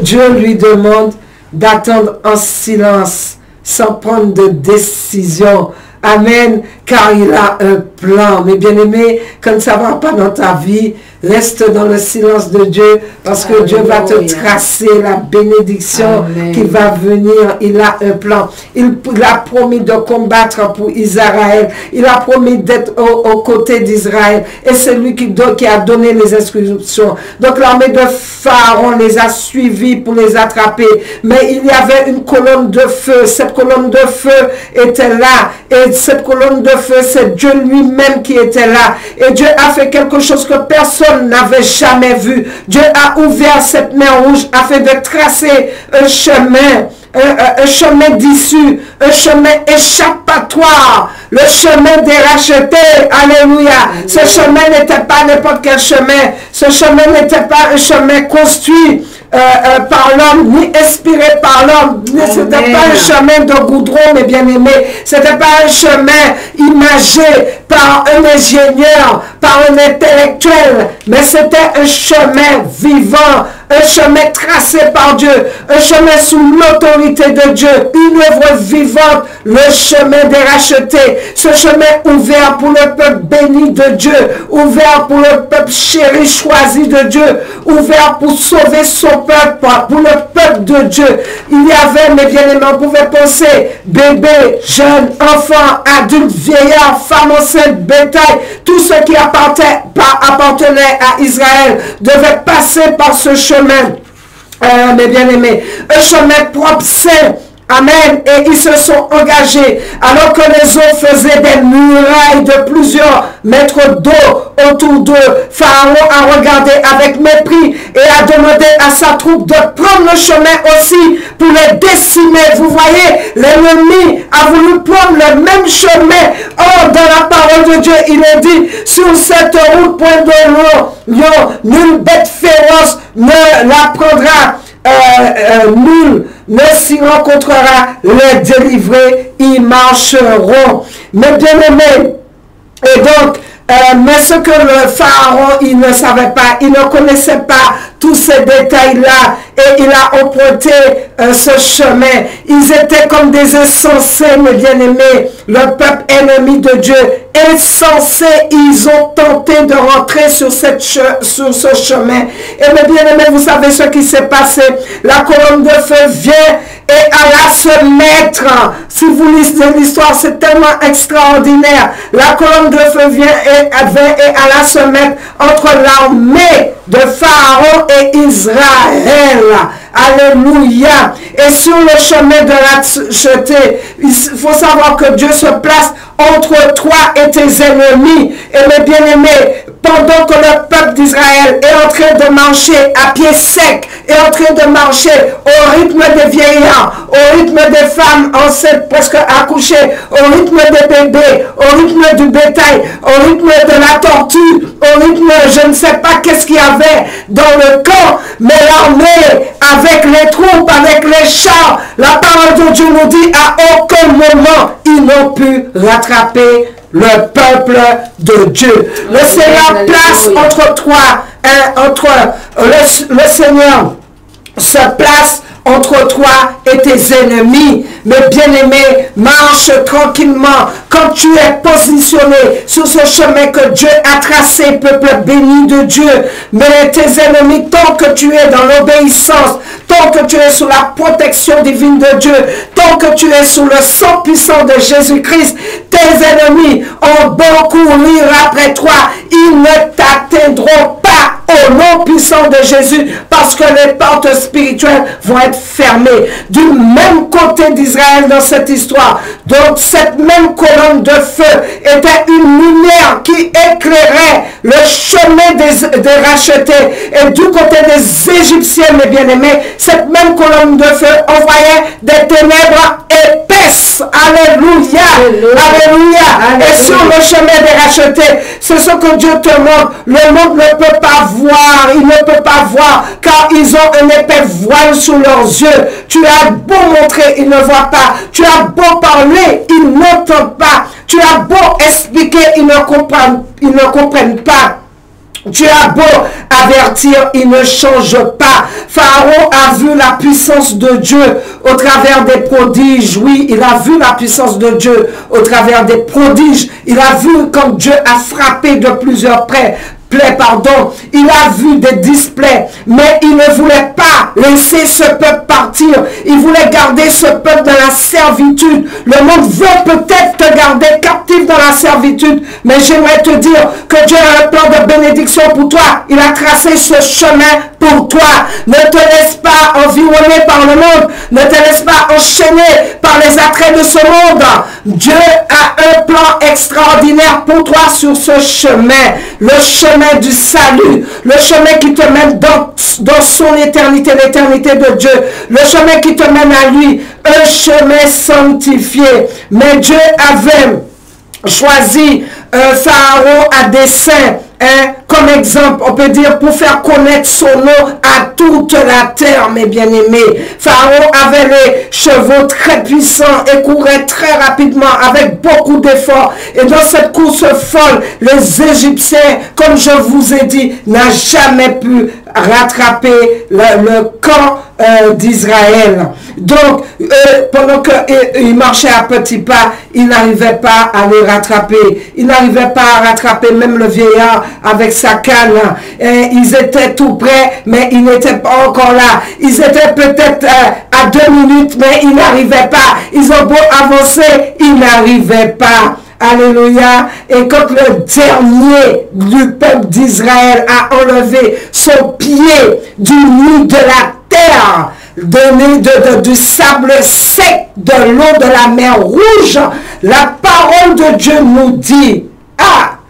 Dieu lui demande d'attendre en silence, sans prendre de décision. Amen, car il a un plan. Mes bien-aimés, quand ça ne va pas dans ta vie, reste dans le silence de Dieu, parce que Dieu va te tracer la bénédiction qui va venir. Il a un plan. Il a promis de combattre pour Israël. Il a promis d'être aux côtés d'Israël. Et c'est lui qui a donné les instructions. Donc l'armée de Pharaon les a suivis pour les attraper. Mais il y avait une colonne de feu. Cette colonne de feu était là. Et cette colonne de feu, c'est Dieu lui-même qui était là. Et Dieu a fait quelque chose que personne n'avait jamais vu. Dieu a ouvert cette mer Rouge afin de tracer un chemin d'issue, un chemin échappatoire, le chemin des rachetés. Alléluia. Ce chemin n'était pas n'importe quel chemin. Ce chemin n'était pas un chemin construit par l'homme, ni inspiré par l'homme. Ce n'était pas un chemin de goudron, mes bien-aimés. Ce n'était pas un chemin imagé par un ingénieur, par un intellectuel, mais c'était un chemin vivant, un chemin tracé par Dieu, un chemin sous l'autorité de Dieu, une œuvre vivante, le chemin des rachetés, ce chemin ouvert pour le peuple béni de Dieu, ouvert pour le peuple chéri, choisi de Dieu, ouvert pour sauver son peuple, pour le peuple de Dieu. Il y avait, mes bien-aimés, on pouvait penser, bébés, jeunes, enfants, adultes, vieillards, femmes enceintes, bétail, tout ce qui appartenait à Israël devait passer par ce chemin. Mes bien-aimés, un chemin propre, saint. Amen. Et ils se sont engagés alors que les eaux faisaient des murailles de plusieurs mètres d'eau autour d'eux. Pharaon a regardé avec mépris et a demandé à sa troupe de prendre le chemin aussi pour les décimer. Vous voyez, l'ennemi a voulu prendre le même chemin. Or, dans la parole de Dieu, il est dit, sur cette route, point de l'eau, nulle bête féroce ne la prendra. Nul ne s'y rencontrera, les délivrés y marcheront. Mes bien-aimés, et donc Mais ce que le Pharaon, il ne savait pas, il ne connaissait pas tous ces détails-là, et il a emprunté ce chemin. Ils étaient comme des insensés, mes bien-aimés, le peuple ennemi de Dieu. Insensés, ils ont tenté de rentrer sur ce chemin. Et mes bien-aimés, vous savez ce qui s'est passé. La colonne de feu vient et alla se mettre. Si vous lisez l'histoire, c'est tellement extraordinaire. La colonne de feu vient et alla se mettre entre l'armée de Pharaon et Israël. Alléluia. Et sur le chemin de la jetée, il faut savoir que Dieu se place entre toi et tes ennemis. Et mes bien-aimés, pendant que le peuple d'Israël est en train de marcher à pied sec, est en train de marcher au rythme des vieillards, au rythme des femmes enceintes presque accouchées, au rythme des bébés, au rythme du bétail, au rythme de la tortue, au rythme, je ne sais pas qu'est-ce qu'il y avait dans le camp, mais l'armée, avec les troupes, avec les chars, la parole de Dieu nous dit à aucun moment ils n'ont pu rattraper le peuple de Dieu. Le Seigneur place entre toi, le Seigneur se place entre toi et tes ennemis. Mais bien-aimé, marche tranquillement. Quand tu es positionné sur ce chemin que Dieu a tracé, peuple béni de Dieu, mais tes ennemis, tant que tu es dans l'obéissance, tant que tu es sous la protection divine de Dieu, tant que tu es sous le sang puissant de Jésus-Christ, tes ennemis ont beau courir après toi, ils ne t'atteindront pas au nom puissant de Jésus, parce que les portes spirituelles vont être fermées. Du même côté d'Israël dans cette histoire, donc cette même colonne de feu était une lumière qui éclairait le chemin des rachetés. Et du côté des Égyptiens, mes bien-aimés, cette même colonne de feu envoyait des ténèbres épaisses. Alléluia. Alléluia. Et sur le chemin des rachetés, c'est ce que Dieu te montre. Le monde ne peut pas voir, il ne peut pas voir, car ils ont un épais voile sous leurs yeux. Tu as beau montrer, ils ne voient pas. Tu as beau parler, ils n'entendent pas. Tu as beau expliquer, ils ne comprennent pas. Tu as beau avertir, il ne change pas. Pharaon a vu la puissance de Dieu au travers des prodiges. Oui, il a vu la puissance de Dieu au travers des prodiges. Il a vu quand Dieu a frappé de plusieurs plaies. Il a vu des displays, mais il ne voulait pas laisser ce peuple partir. Il voulait garder ce peuple dans la servitude. Le monde veut peut-être te garder captif dans la servitude, mais j'aimerais te dire que Dieu a un plan de bénédiction pour toi. Il a tracé ce chemin pour toi. Ne te laisse pas environner par le monde. Ne te laisse pas enchaîner par les attraits de ce monde. Dieu a un plan extraordinaire pour toi sur ce chemin. Le chemin du salut, le chemin qui te mène dans son éternité, l'éternité de Dieu, le chemin qui te mène à lui, un chemin sanctifié. Mais Dieu avait choisi Pharaon à dessein, comme exemple, on peut dire, pour faire connaître son nom à toute la terre, mes bien-aimés. Pharaon avait les chevaux très puissants et courait très rapidement avec beaucoup d'efforts. Et dans cette course folle, les Égyptiens, comme je vous ai dit, n'ont jamais pu rattraper le camp d'Israël. Donc, pendant qu'il marchait à petits pas, il n'arrivait pas à les rattraper. Il n'arrivait pas à rattraper même le vieillard avec sa canne. Et ils étaient tout près, mais ils n'étaient pas encore là. Ils étaient peut-être à 2 minutes, mais ils n'arrivaient pas. Ils ont beau avancer, ils n'arrivaient pas. Alléluia. Et quand le dernier du peuple d'Israël a enlevé son pied du nid de la terre, du sable sec, de l'eau de la mer Rouge, la parole de Dieu nous dit,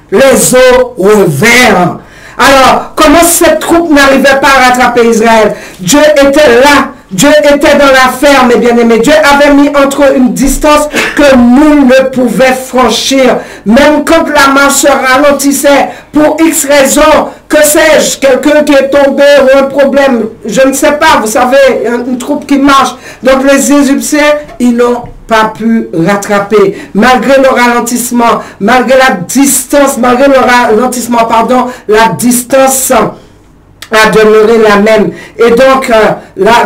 les eaux revinrent. Alors, comment cette troupe n'arrivait pas à rattraper Israël? Dieu était là. Dieu était dans l'affaire, mes bien-aimés. Dieu avait mis entre eux une distance que nul ne pouvait franchir. Même quand la marche se ralentissait, pour X raisons, que sais-je, quelqu'un qui est tombé ou un problème, je ne sais pas, vous savez, une troupe qui marche. Donc les Égyptiens, ils n'ont pas pu rattraper. Malgré le ralentissement, malgré la distance, malgré le ralentissement, pardon, la distance a demeuré la même. Et donc,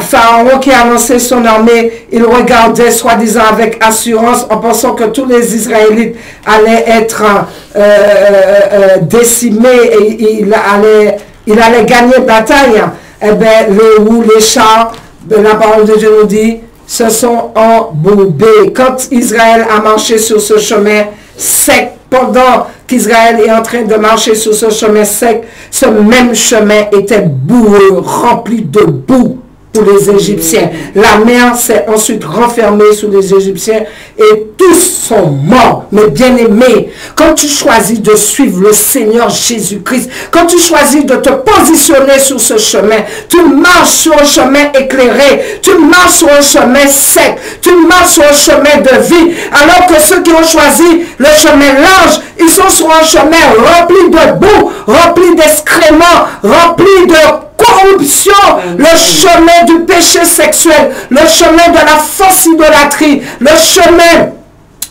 Pharaon qui a annoncé son armée, il regardait soi-disant avec assurance en pensant que tous les Israélites allaient être décimés et il allait gagner bataille. Eh bien, les chars, la parole de Dieu nous dit, se sont embourbés. Quand Israël a marché sur ce chemin sec, pendant qu'Israël est en train de marcher sur ce chemin sec, ce même chemin était boueux, rempli de boue pour les Égyptiens. La mer s'est ensuite renfermée sur les Égyptiens et tous sont morts. Mais bien aimé, quand tu choisis de suivre le Seigneur Jésus-Christ, quand tu choisis de te positionner sur ce chemin, tu marches sur un chemin éclairé, tu marches sur un chemin sec, tu marches sur un chemin de vie, alors que ceux qui ont choisi le chemin large, ils sont sur un chemin rempli de boue, rempli d'excréments, rempli de corruption, le chemin du péché sexuel, le chemin de la fausse idolâtrie, le chemin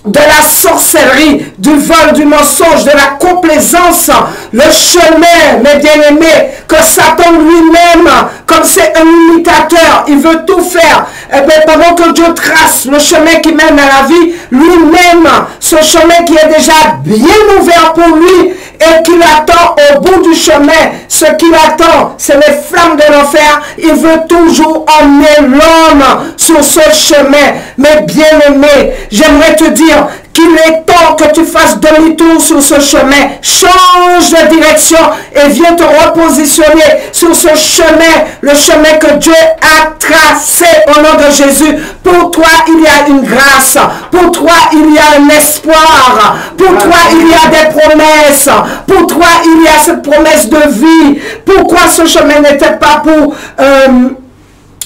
de la sorcellerie, du vol, du mensonge, de la complaisance, le chemin, mes bien-aimés, que Satan lui-même, comme c'est un imitateur, il veut tout faire. Eh bien, pendant que Dieu trace le chemin qui mène à la vie, lui-même, ce chemin qui est déjà bien ouvert pour lui et qu'il attend au bout du chemin, ce qu'il attend, c'est les flammes de l'enfer. Il veut toujours emmener l'homme sur ce chemin. Mais bien-aimé, j'aimerais te dire qu'il est temps que tu fasses demi-tour sur ce chemin. Change de direction et viens te repositionner sur ce chemin, le chemin que Dieu a tracé au nom de Jésus. Pour toi, il y a une grâce. Pour toi, il y a un espoir. Pour toi, il y a des promesses. Pour toi, il y a cette promesse de vie. Pourquoi ce chemin n'était pas pour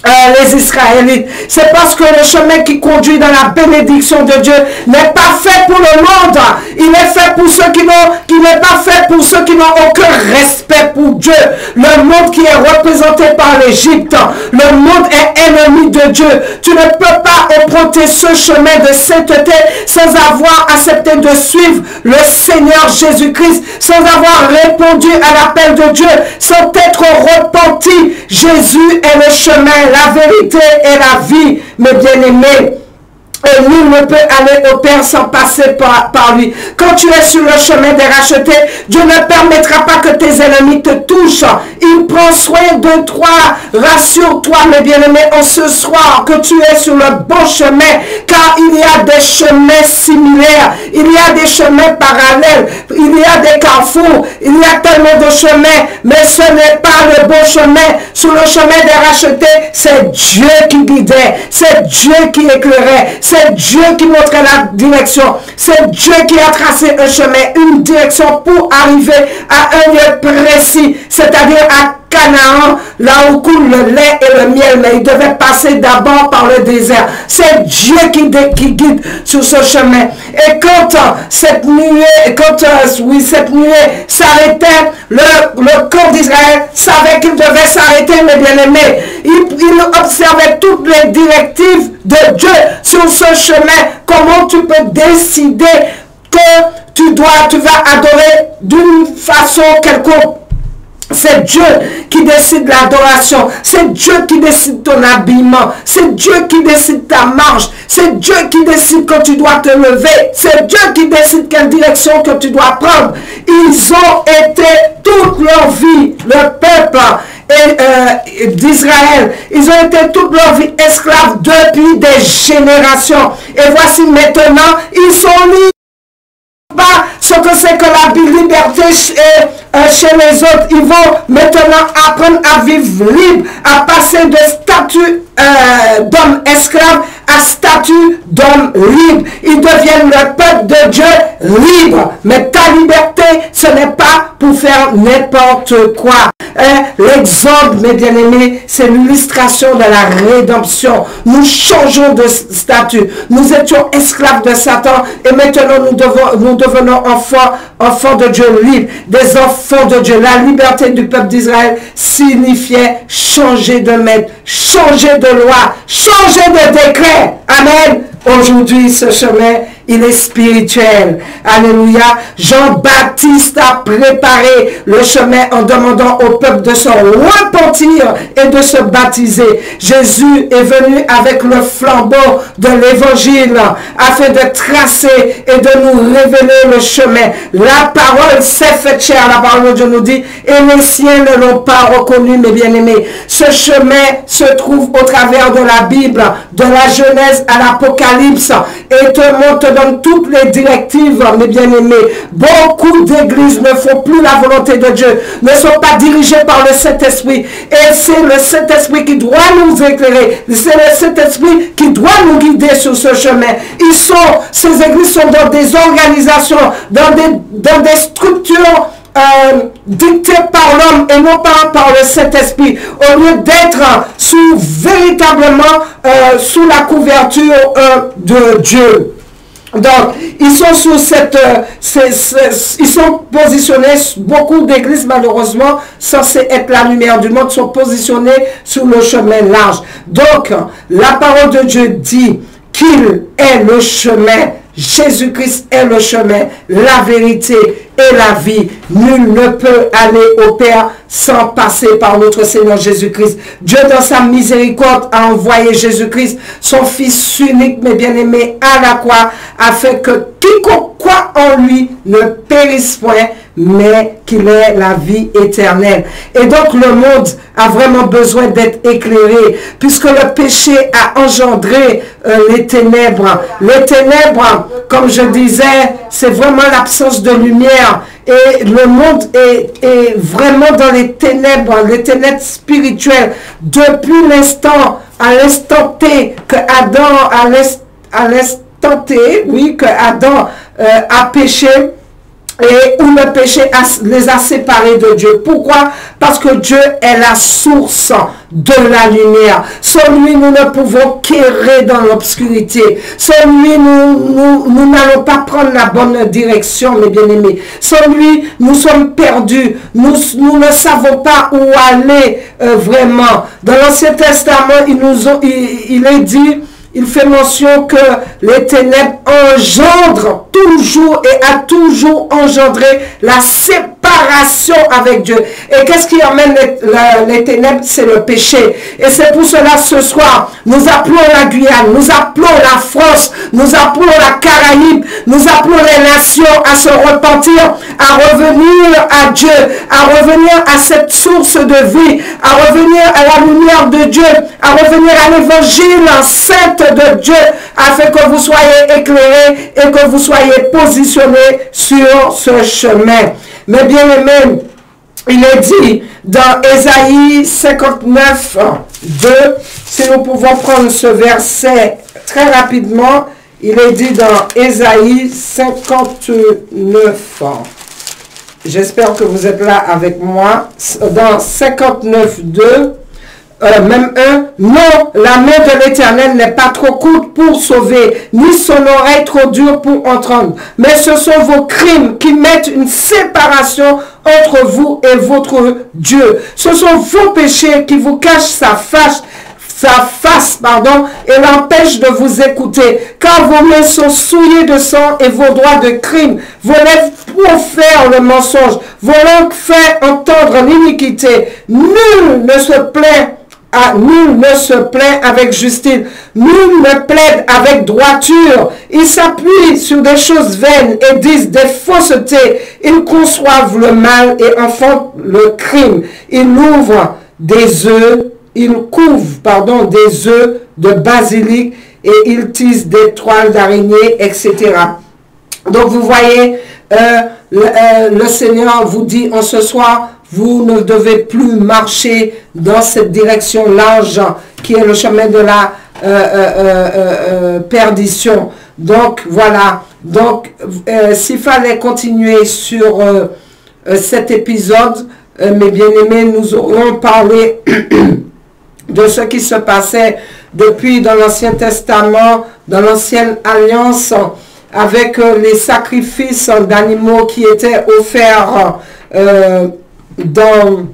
les Israélites? C'est parce que le chemin qui conduit dans la bénédiction de Dieu n'est pas fait pour le monde. Il est fait pour ceux qui n'est pas fait pour ceux qui n'ont aucun respect pour Dieu. Le monde qui est représenté par l'Égypte, le monde est ennemi de Dieu. Tu ne peux pas emprunter ce chemin de sainteté sans avoir accepté de suivre le Seigneur Jésus-Christ, sans avoir répondu à l'appel de Dieu, sans être repenti. Jésus est le chemin, la vérité et la vie, mes bien-aimés. Et nul ne peut aller au Père sans passer par lui. Quand tu es sur le chemin des rachetés, Dieu ne permettra pas que tes ennemis te touchent. Il prend soin de toi. Rassure-toi, mes bien-aimés, en ce soir que tu es sur le bon chemin, car il y a des chemins similaires, il y a des chemins parallèles, il y a des carrefours, il y a tellement de chemins, mais ce n'est pas le bon chemin. Sur le chemin des rachetés, c'est Dieu qui guidait, c'est Dieu qui éclairait, c'est Dieu qui montrait la direction. C'est Dieu qui a tracé un chemin, une direction pour arriver à un lieu précis, c'est-à-dire à Canaan, là où coule le lait et le miel, mais il devait passer d'abord par le désert. C'est Dieu qui guide sur ce chemin. Et quand cette nuée s'arrêtait, le camp d'Israël savait qu'il devait s'arrêter, mes bien-aimés. Il observait toutes les directives de Dieu sur ce chemin. Comment tu peux décider que tu vas adorer d'une façon quelconque? C'est Dieu qui décide l'adoration. C'est Dieu qui décide ton habillement. C'est Dieu qui décide ta marche. C'est Dieu qui décide quand tu dois te lever. C'est Dieu qui décide quelle direction que tu dois prendre. Ils ont été toute leur vie, le peuple d'Israël, ils ont été toute leur vie esclaves depuis des générations. Et voici maintenant, ils sont libres. Pas ce que c'est que la liberté chez les autres. Ils vont maintenant apprendre à vivre libre, à passer de statut d'homme esclave à statut d'homme libre. Ils deviennent le peuple de Dieu libre. Mais ta liberté, ce n'est pas pour faire n'importe quoi. L'exode, mes bien-aimés, c'est l'illustration de la rédemption. Nous changeons de statut. Nous étions esclaves de Satan et maintenant nous devenons enfants de Dieu libre, des enfants de Dieu. La liberté du peuple d'Israël signifiait changer de maître, changer de loi, changer de décret. Amen. Aujourd'hui, ce chemin, il est spirituel. Alléluia. Jean-Baptiste a préparé le chemin en demandant au peuple de se repentir et de se baptiser. Jésus est venu avec le flambeau de l'évangile afin de tracer et de nous révéler le chemin. La parole s'est faite chair, la parole de Dieu nous dit, et les siens ne l'ont pas reconnu, mes bien-aimés. Ce chemin se trouve au travers de la Bible, de la Genèse à l'Apocalypse, et te donne toutes les directives, mes bien-aimés. Beaucoup d'églises ne font plus la volonté de Dieu, ne sont pas dirigées par le Saint-Esprit, et c'est le Saint-Esprit qui doit nous éclairer, c'est le Saint-Esprit qui doit nous guider sur ce chemin. Ces églises sont dans des organisations, dans des structures dictées par l'homme et non pas par le Saint-Esprit, au lieu d'être véritablement sous la couverture de Dieu. Donc, ils sont ils sont positionnés, beaucoup d'églises malheureusement, censées être la lumière du monde, sont positionnés sur le chemin large. Donc, la parole de Dieu dit qu'il est le chemin. Jésus-Christ est le chemin, la vérité et la vie. Nul ne peut aller au Père sans passer par notre Seigneur Jésus-Christ. Dieu, dans sa miséricorde, a envoyé Jésus-Christ, son Fils unique, mais bien-aimé, à la croix, afin que quiconque croit en lui ne périsse point, mais qu'il ait la vie éternelle. Et donc le monde a vraiment besoin d'être éclairé, puisque le péché a engendré les ténèbres. Les ténèbres, comme je disais, c'est vraiment l'absence de lumière. Et le monde est vraiment dans les ténèbres spirituelles. Depuis l'instant, à l'instant T, que Adam, à l'instant T, oui, que Adam a péché, et où le péché les a séparés de Dieu. Pourquoi? Parce que Dieu est la source de la lumière. Sans lui, nous ne pouvons qu'errer dans l'obscurité. Sans lui, nous n'allons pas prendre la bonne direction, mes bien-aimés. Sans lui, nous sommes perdus. Nous ne savons pas où aller vraiment. Dans l'Ancien Testament, il est dit, il fait mention que les ténèbres engendrent toujours et a toujours engendré la séparation avec Dieu. Et qu'est-ce qui amène les ténèbres? C'est le péché. Et c'est pour cela ce soir, nous appelons la Guyane, nous appelons la France, nous appelons la Caraïbe, nous appelons les nations à se repentir, à revenir à Dieu, à revenir à cette source de vie, à revenir à la lumière de Dieu, à revenir à l'évangile saint de Dieu, afin que vous soyez éclairés et que vous soyez positionnés sur ce chemin. Mais bien aimé, il est dit dans Ésaïe 59, 2, si nous pouvons prendre ce verset très rapidement, il est dit dans Ésaïe 59. J'espère que vous êtes là avec moi. Dans 59, 2, même un, non, la main de l'Éternel n'est pas trop courte pour sauver, ni son oreille trop dure pour entendre. Mais ce sont vos crimes qui mettent une séparation entre vous et votre Dieu. Ce sont vos péchés qui vous cachent sa face, et l'empêche de vous écouter, car vos mains sont souillées de sang et vos doigts de crime. Vos lèvres profèrent le mensonge, vos langues fait entendre l'iniquité. Nul ne se plaint avec justice, nul ne plaide avec droiture. Ils s'appuient sur des choses vaines et disent des faussetés. Ils conçoivent le mal et enfantent le crime. Ils couvent des œufs de basilic et ils tissent des toiles d'araignée, etc. Donc vous voyez, le Seigneur vous dit en ce soir, vous ne devez plus marcher dans cette direction large qui est le chemin de la perdition. Donc voilà, donc s'il fallait continuer sur cet épisode, mes bien-aimés, nous aurions parlé de ce qui se passait depuis dans l'Ancien Testament, dans l'Ancienne Alliance, avec les sacrifices d'animaux qui étaient offerts dans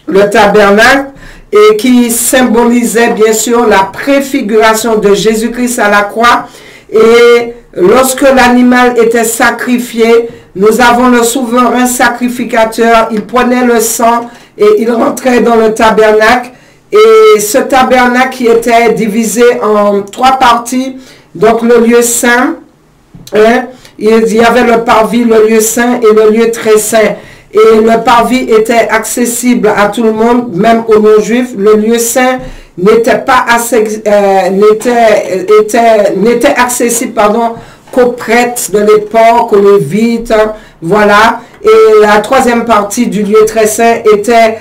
le tabernacle et qui symbolisaient bien sûr la préfiguration de Jésus-Christ à la croix. Et lorsque l'animal était sacrifié, nous avons le souverain sacrificateur, il prenait le sang et il rentrait dans le tabernacle. Et ce tabernacle qui était divisé en 3 parties, donc le lieu saint, il y avait le parvis, le lieu saint et le lieu très saint. Et le parvis était accessible à tout le monde, même aux non-juifs. Le lieu saint n'était pas n'était accessible qu'aux prêtres de l'époque, aux lévites, voilà. Et la 3e partie du lieu très saint était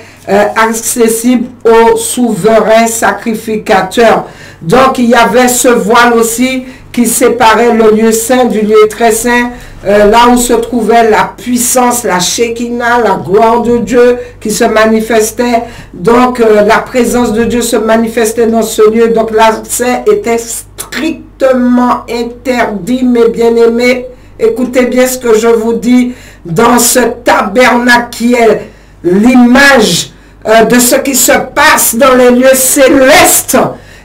accessible aux souverains sacrificateurs. Donc il y avait ce voile aussi qui séparait le lieu saint du lieu très saint, là où se trouvait la puissance, la Shekinah, la gloire de Dieu qui se manifestait. Donc la présence de Dieu se manifestait dans ce lieu. Donc l'accès était strictement interdit, mes bien-aimés. Écoutez bien ce que je vous dis. Dans ce tabernacle qui est l'image de ce qui se passe dans les lieux célestes,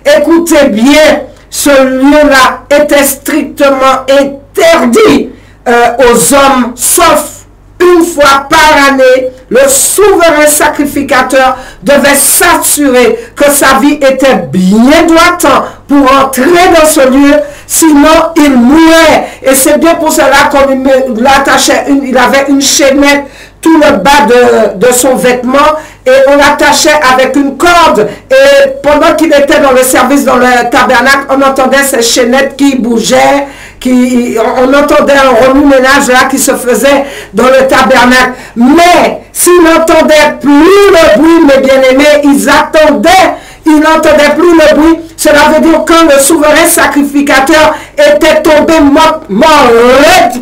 écoutez bien, ce lieu-là était strictement interdit aux hommes, sauf une fois par année. Le souverain sacrificateur devait s'assurer que sa vie était bien droite pour entrer dans ce lieu, sinon il mourait. Et c'est bien pour cela qu'on l'attachait, il avait une chaînette tout le bas de son vêtement, et on l'attachait avec une corde, et pendant qu'il était dans le service dans le tabernacle, on entendait ces chaînettes qui bougeaient, on entendait un remue-ménage là qui se faisait dans le tabernacle. Mais s'ils n'entendaient plus le bruit, mes bien-aimés, ils n'entendaient plus le bruit. Cela veut dire quand le souverain sacrificateur était tombé mort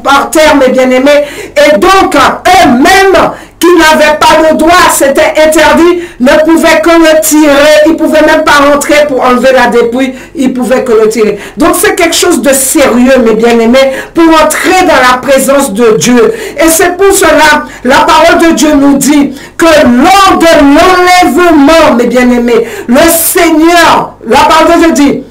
par terre, mes bien-aimés, et donc eux-mêmes qui n'avaient pas de doigt, c'était interdit, ne pouvaient que le tirer. Ils ne pouvaient même pas rentrer pour enlever la dépouille, ils pouvaient que le tirer. Donc c'est quelque chose de sérieux, mes bien-aimés, pour entrer dans la présence de Dieu. Et c'est pour cela, la parole de Dieu nous dit que lors de l'enlèvement, mes bien-aimés, le Seigneur, la parole de Dieu dit,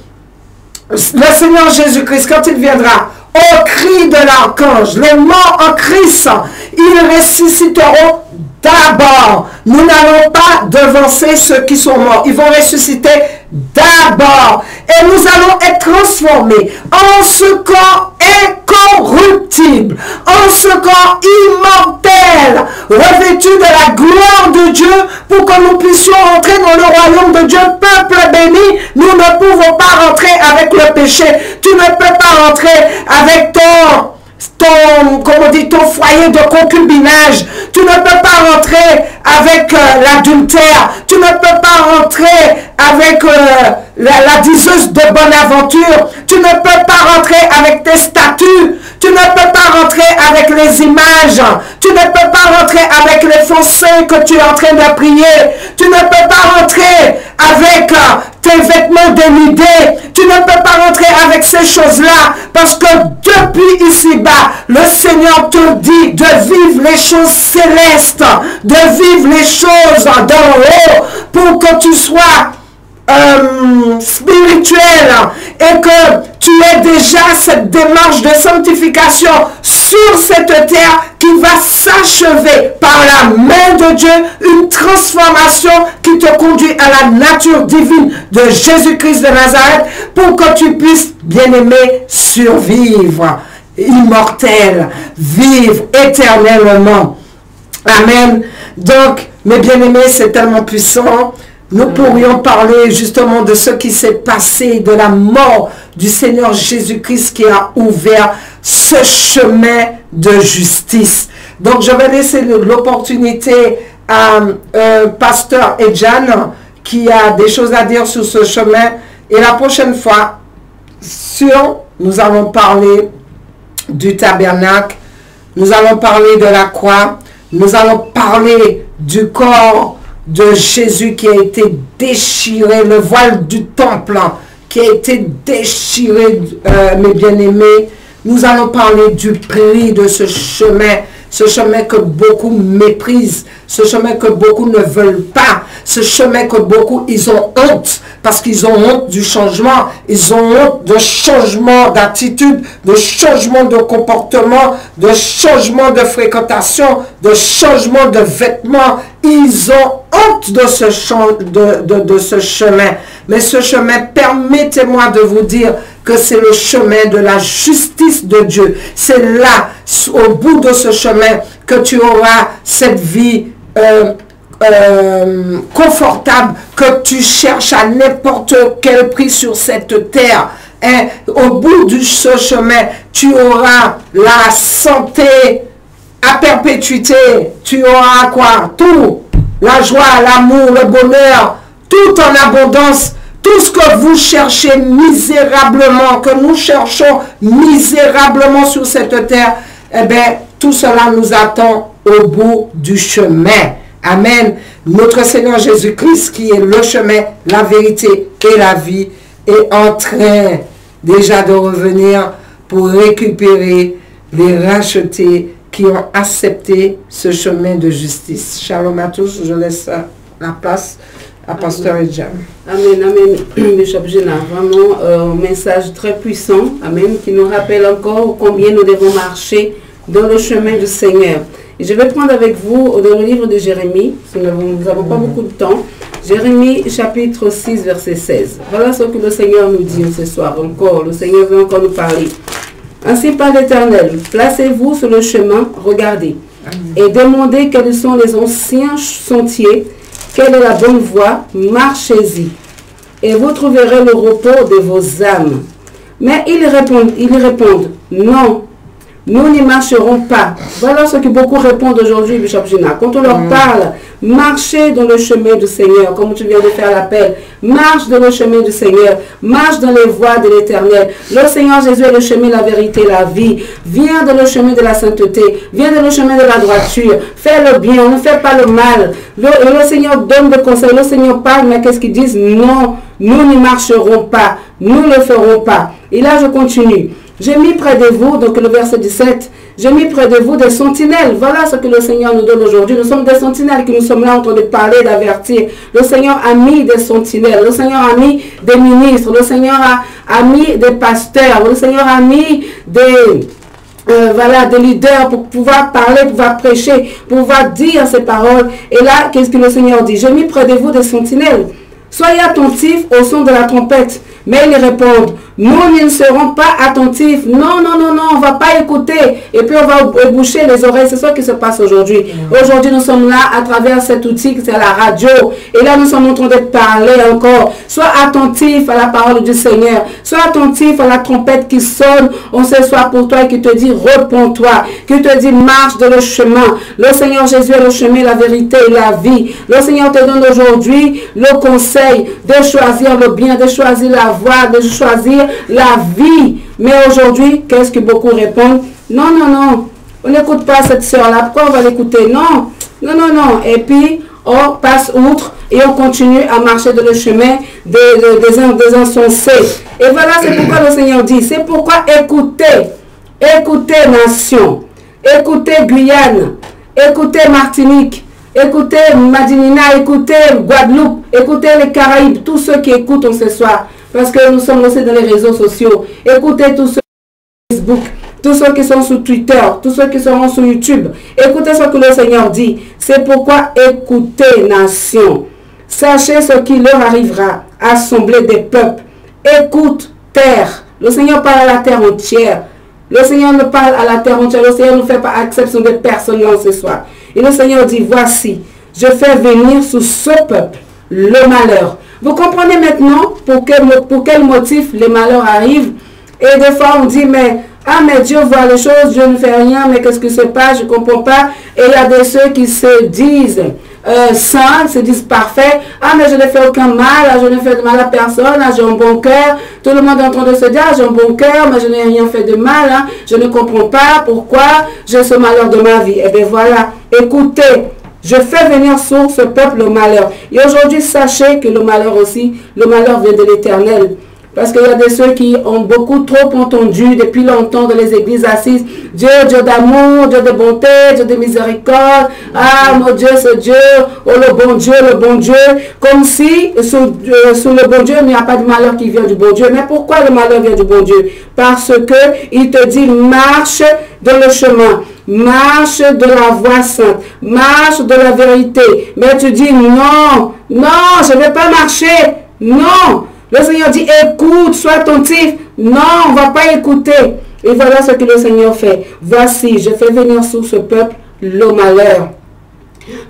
le Seigneur Jésus-Christ, quand il viendra, au cri de l'archange, les morts en Christ, ils ressusciteront d'abord. Nous n'allons pas devancer ceux qui sont morts. Ils vont ressusciter d'abord. Et nous allons être transformés en ce corps incorruptible, en ce corps immortel, revêtu de la gloire de Dieu, pour que nous puissions entrer dans le royaume de Dieu. Peuple béni, nous ne pouvons pas rentrer avec le péché. Tu ne peux pas rentrer avec ton foyer de concubinage. Tu ne peux pas rentrer avec l'adultère. Tu ne peux pas rentrer avec la diseuse de bonne aventure. Tu ne peux pas rentrer avec tes statuts. Tu ne peux pas rentrer avec les images. Tu ne peux pas rentrer avec les faux saints que tu es en train de prier. Tu ne peux pas rentrer avec tes vêtements dénudés. Tu ne peux pas rentrer avec ces choses-là, parce que depuis ici-bas, le Seigneur te dit de vivre les choses célestes, de vivre les choses d'en haut, pour que tu sois spirituel et que tu aies déjà cette démarche de sanctification sur cette terre qui va s'achever par la main de Dieu, une transformation qui te conduit à la nature divine de Jésus-Christ de Nazareth, pour que tu puisses, bien-aimé, survivre, immortel, vivre éternellement. Amen. Donc, mes bien-aimés, c'est tellement puissant. Nous pourrions parler justement de ce qui s'est passé, de la mort du Seigneur Jésus-Christ qui a ouvert ce chemin de justice. Donc je vais laisser l'opportunité à pasteur Edjan qui a des choses à dire sur ce chemin. Et la prochaine fois, nous allons parler du tabernacle, nous allons parler de la croix, nous allons parler du corps de Jésus qui a été déchiré, le voile du temple qui a été déchiré, mes bien-aimés. Nous allons parler du prix de ce chemin que beaucoup méprisent, ce chemin que beaucoup ne veulent pas, ce chemin que beaucoup, ils ont honte, parce qu'ils ont honte du changement, ils ont honte de changement d'attitude, de changement de comportement, de changement de fréquentation, de changement de vêtements. Ils ont honte de ce chemin. Mais ce chemin, permettez-moi de vous dire que c'est le chemin de la justice de Dieu. C'est là, au bout de ce chemin, que tu auras cette vie confortable que tu cherches à n'importe quel prix sur cette terre. Et au bout de ce chemin, tu auras la santé à perpétuité. Tu auras quoi? Tout. La joie, l'amour, le bonheur, tout en abondance. Tout ce que vous cherchez misérablement, que nous cherchons misérablement sur cette terre, eh bien, tout cela nous attend au bout du chemin. Amen. Notre Seigneur Jésus-Christ, qui est le chemin, la vérité et la vie, est en train déjà de revenir pour récupérer les rachetés qui ont accepté ce chemin de justice. Shalom à tous. Je laisse la place à Pasteur Edjam. Amen, amen, Bishop Gena. Vraiment un message très puissant, amen, qui nous rappelle encore combien nous devons marcher dans le chemin du Seigneur. Et je vais prendre avec vous dans le livre de Jérémie, nous n'avons pas beaucoup de temps, Jérémie chapitre 6, verset 16. Voilà ce que le Seigneur nous dit ce soir encore. Le Seigneur veut encore nous parler. Ainsi parle l'Éternel, placez-vous sur le chemin, regardez, et demandez quels sont les anciens sentiers, quelle est la bonne voie, marchez-y, et vous trouverez le repos de vos âmes. Mais ils répondent, non, nous n'y marcherons pas. Voilà ce que beaucoup répondent aujourd'hui, Bishop Gena. Quand on leur parle, marchez dans le chemin du Seigneur, comme tu viens de faire l'appel. Marche dans le chemin du Seigneur. Marche dans les voies de l'Éternel. Le Seigneur Jésus est le chemin, la vérité, la vie. Viens dans le chemin de la sainteté. Viens dans le chemin de la droiture. Fais le bien, ne fais pas le mal. Le Seigneur donne des conseils. Le Seigneur parle, mais qu'est-ce qu'ils disent? Non, nous n'y marcherons pas. Nous ne le ferons pas. Et là, je continue. J'ai mis près de vous, donc le verset 17, j'ai mis près de vous des sentinelles. Voilà ce que le Seigneur nous donne aujourd'hui. Nous sommes des sentinelles qui nous sommes là en train de parler, d'avertir. Le Seigneur a mis des sentinelles. Le Seigneur a mis des ministres. Le Seigneur a mis des pasteurs. Le Seigneur a mis des leaders pour pouvoir parler, pour pouvoir prêcher, pour pouvoir dire ces paroles. Et là, qu'est-ce que le Seigneur dit? J'ai mis près de vous des sentinelles. Soyez attentifs au son de la trompette. Mais ils répondent, nous ne serons pas attentifs. Non, non, non, non, on ne va pas écouter. Et puis on va boucher les oreilles. C'est ce qui se passe aujourd'hui. Aujourd'hui, nous sommes là à travers cet outil qui c'est la radio. Et là, nous sommes en train de parler encore. Sois attentif à la parole du Seigneur. Sois attentif à la trompette qui sonne. On se soit pour toi et qui te dit, repens-toi. Qui te dit, marche dans le chemin. Le Seigneur Jésus est le chemin, la vérité et la vie. Le Seigneur te donne aujourd'hui le conseil de choisir le bien, de choisir la voie, de choisir la vie. Mais aujourd'hui, qu'est-ce que beaucoup répondent? Non, non, non, on n'écoute pas cette sœur-là. Pourquoi on va l'écouter? Non, non, non, non. Et puis, on passe outre et on continue à marcher dans le chemin des insensés. Et voilà, c'est pourquoi le Seigneur dit, c'est pourquoi écoutez nation, écoutez Guyane, écoutez Martinique, écoutez Madinina, écoutez Guadeloupe, écoutez les Caraïbes, tous ceux qui écoutent ce soir. Parce que nous sommes aussi dans les réseaux sociaux. Écoutez tous ceux sur Facebook, tous ceux qui sont sur Twitter, tous ceux qui seront sur YouTube. Écoutez ce que le Seigneur dit. C'est pourquoi écoutez, nation. Sachez ce qui leur arrivera. Assemblée des peuples. Écoute, terre. Le Seigneur parle à la terre entière. Le Seigneur ne parle à la terre entière. Le Seigneur ne fait pas exception de personne là ce soir. Et le Seigneur dit, voici, je fais venir sur ce peuple le malheur. Vous comprenez maintenant pour quel motif les malheurs arrivent. Et des fois on dit, mais Dieu voit les choses, Dieu ne fait rien, mais qu'est-ce qui se passe, je ne comprends pas. Et il y a de ceux qui se disent saints, se disent parfaits. Mais je ne fais aucun mal, je ne fais de mal à personne, j'ai un bon cœur. Tout le monde est en train de se dire, j'ai un bon cœur, mais je n'ai rien fait de mal. Je ne comprends pas pourquoi j'ai ce malheur de ma vie. Et bien voilà, écoutez Je fais venir sur ce peuple le malheur. Et aujourd'hui, sachez que le malheur aussi, le malheur vient de l'Éternel. Parce qu'il y a de ceux qui ont beaucoup trop entendu depuis longtemps dans les églises assises. Dieu, Dieu d'amour, Dieu de bonté, Dieu de miséricorde. Ah, mon Dieu, c'est Dieu. Oh, le bon Dieu, le bon Dieu. Comme si sous le bon Dieu, il n'y a pas de malheur qui vient du bon Dieu. Mais pourquoi le malheur vient du bon Dieu? Parce que il te dit, marche dans le chemin. Marche de la voie sainte. Marche de la vérité. Mais tu dis, non, non, je ne vais pas marcher. Non. Le Seigneur dit, écoute, sois attentif. Non, on ne va pas écouter. Et voilà ce que le Seigneur fait. Voici, je fais venir sur ce peuple le malheur.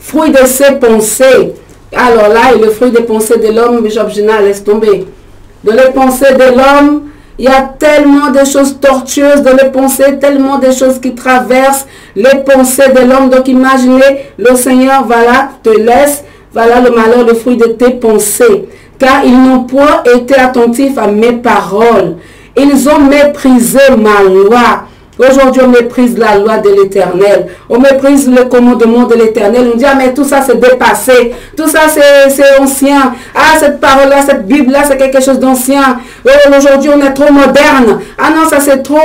Fruit de ses pensées. Alors là, et le fruit des pensées de l'homme, Bishop Gina, laisse tomber. Dans les pensées de l'homme, il y a tellement de choses tortueuses dans les pensées, tellement de choses qui traversent les pensées de l'homme. Donc imaginez, le Seigneur, voilà, te laisse, voilà le malheur, le fruit de tes pensées. Car ils n'ont point été attentifs à mes paroles. Ils ont méprisé ma loi. Aujourd'hui, on méprise la loi de l'Éternel. On méprise le commandement de l'Éternel. On dit, ah, mais tout ça, c'est dépassé. Tout ça, c'est ancien. Ah, cette parole-là, cette Bible-là, c'est quelque chose d'ancien. Aujourd'hui, on est trop moderne. Ah non, ça, c'est trop.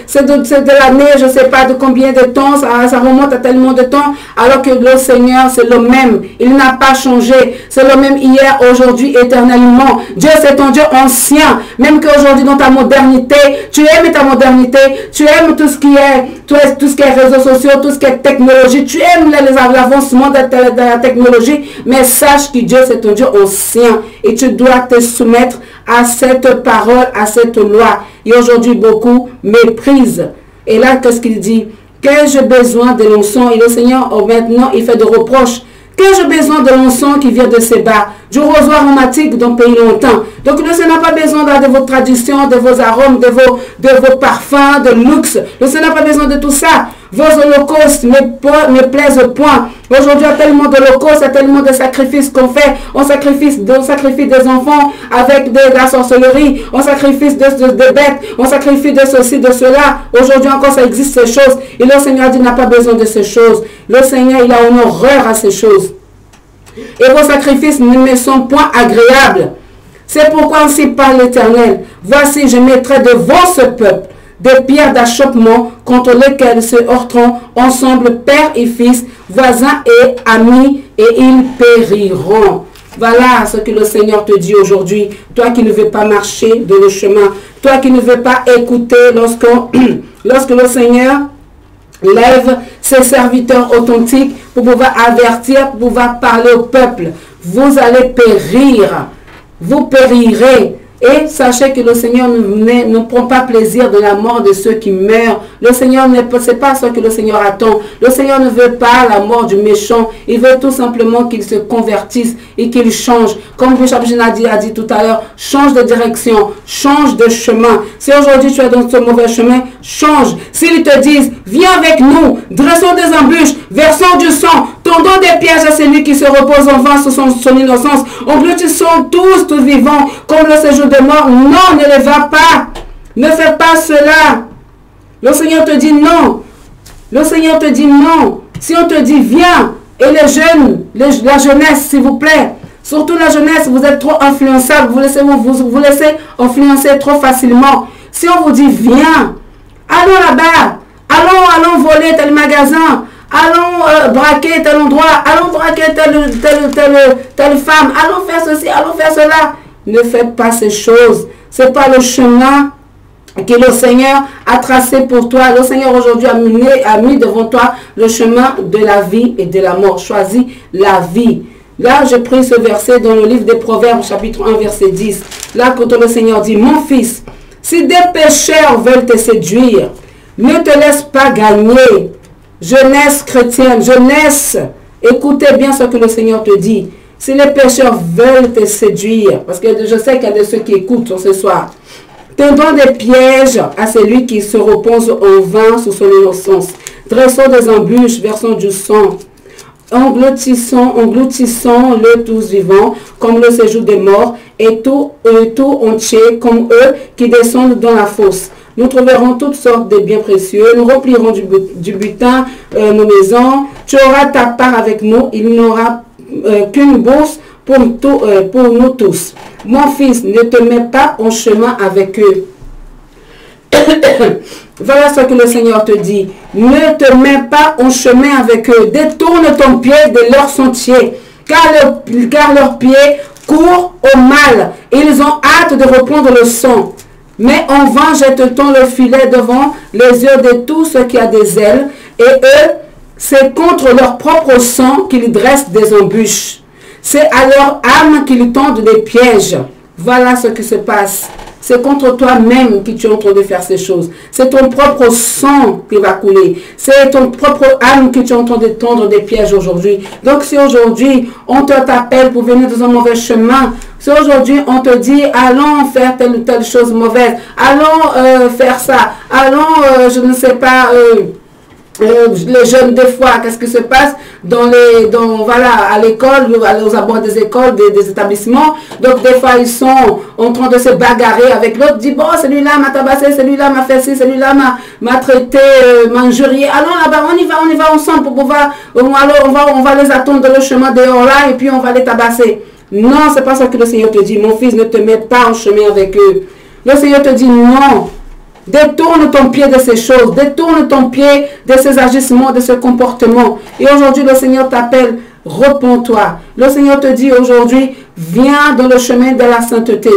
C'est de l'année, je ne sais pas de combien de temps. Ça remonte à tellement de temps. Alors que le Seigneur, c'est le même. Il n'a pas changé. C'est le même hier, aujourd'hui, éternellement. Dieu, c'est ton Dieu ancien. Même qu'aujourd'hui, dans ta modernité, tu aimes ta modernité. Tu aimes tout ce qui est réseaux sociaux, tout ce qui est technologie. Tu aimes l'avancement de la technologie, mais sache que Dieu, c'est ton Dieu ancien. Et tu dois te soumettre à cette parole, à cette loi. Et aujourd'hui, beaucoup méprisent. Et là, qu'est-ce qu'il dit? Qu'ai-je besoin de l'encens? Et le Seigneur, maintenant, il fait des reproches. Qu'ai-je besoin de l'encens qui vient de ses bas? Du rosoir aromatique d'un pays longtemps. Donc le Seigneur n'a pas besoin de vos traditions, de vos arômes, de vos parfums, de luxe. Le Seigneur n'a pas besoin de tout ça. Vos holocaustes ne plaisent point. Aujourd'hui, il y a tellement d'holocaustes, il y a tellement de sacrifices qu'on fait. On sacrifie des enfants avec de la sorcellerie. On sacrifie des bêtes. On sacrifie de ceci, de cela. Aujourd'hui encore, ça existe ces choses. Et le Seigneur dit, il n'a pas besoin de ces choses. Le Seigneur, il a une horreur à ces choses. Et vos sacrifices ne me sont point agréables. C'est pourquoi ainsi parle l'Éternel. Voici, je mettrai devant ce peuple des pierres d'achoppement contre lesquelles se heurteront ensemble père et fils, voisins et amis, et ils périront. Voilà ce que le Seigneur te dit aujourd'hui. Toi qui ne veux pas marcher dans le chemin, toi qui ne veux pas écouter lorsque le Seigneur lève ses serviteurs authentiques pour pouvoir avertir, pour pouvoir parler au peuple. Vous allez périr. Vous périrez. Et sachez que le Seigneur ne prend pas plaisir de la mort de ceux qui meurent. Le Seigneur ne sait pas ce que le Seigneur attend. Le Seigneur ne veut pas la mort du méchant. Il veut tout simplement qu'il se convertisse et qu'il change. Comme Bishop Gina a dit tout à l'heure, change de direction, change de chemin. Si aujourd'hui tu es dans ce mauvais chemin, change. S'ils te disent, viens avec nous, dressons des embûches, versons du sang, tendons des pièges à celui qui se repose en vain sur son innocence, engloutissons tous vivants, comme le séjour de mort. Non, ne les va pas. Ne fais pas cela. Le Seigneur te dit non. Le Seigneur te dit non. Si on te dit viens, et les jeunes, la jeunesse, s'il vous plaît, surtout la jeunesse, vous êtes trop influençable, vous laissez influencer trop facilement. Si on vous dit viens, allons là-bas, allons voler tel magasin, allons braquer tel endroit, allons braquer telle femme, allons faire ceci, allons faire cela. Ne faites pas ces choses. Ce n'est pas le chemin que le Seigneur a tracé pour toi. Le Seigneur aujourd'hui a mis devant toi le chemin de la vie et de la mort. Choisis la vie. Là, j'ai pris ce verset dans le livre des Proverbes, chapitre 1, verset 10. Là, quand le Seigneur dit, mon fils, si des pécheurs veulent te séduire, ne te laisse pas gagner. Jeunesse chrétienne, jeunesse, écoutez bien ce que le Seigneur te dit. Si les pécheurs veulent te séduire, parce que je sais qu'il y a de ceux qui écoutent ce soir, tendons des pièges à celui qui se repose en vain sous son innocence. Dressons des embûches, versons du sang. Engloutissons-le tous vivants, comme le séjour des morts, et tout entier, comme eux qui descendent dans la fosse. Nous trouverons toutes sortes de biens précieux. Nous remplirons du butin nos maisons. Tu auras ta part avec nous. Il n'y aura qu'une bourse pour nous tous. Mon fils, ne te mets pas en chemin avec eux. Voilà ce que le Seigneur te dit. Ne te mets pas en chemin avec eux. Détourne ton pied de leur sentier, car leurs pieds courent au mal. Ils ont hâte de reprendre le sang. Mais en vain jette-t-on le filet devant les yeux de tout ce qui a des ailes. Et eux, c'est contre leur propre sang qu'ils dressent des embûches. C'est à leur âme qu'ils tendent des pièges. Voilà ce qui se passe. C'est contre toi-même que tu es en train de faire ces choses. C'est ton propre sang qui va couler. C'est ton propre âme que tu es en train de tendre des pièges aujourd'hui. Donc si aujourd'hui on t'appelle pour venir dans un mauvais chemin, si aujourd'hui on te dit allons faire telle ou telle chose mauvaise, allons faire ça, allons je ne sais pas... les jeunes des fois, qu'est-ce qui se passe voilà, à l'école, aux abords des écoles, des établissements. Donc des fois ils sont en train de se bagarrer avec l'autre, dit bon celui-là m'a tabassé, celui-là m'a fait ci, celui-là m'a traité, m'a injurié. Allons là-bas, on y va ensemble pour pouvoir, alors on va les attendre dans le chemin dehors là et puis on va les tabasser. Non, c'est pas ça que le Seigneur te dit. Mon fils, ne te mets pas en chemin avec eux. Le Seigneur te dit non. Détourne ton pied de ces choses, détourne ton pied de ces agissements, de ce comportement. Et aujourd'hui, le Seigneur t'appelle, repens-toi. Le Seigneur te dit aujourd'hui, viens dans le chemin de la sainteté.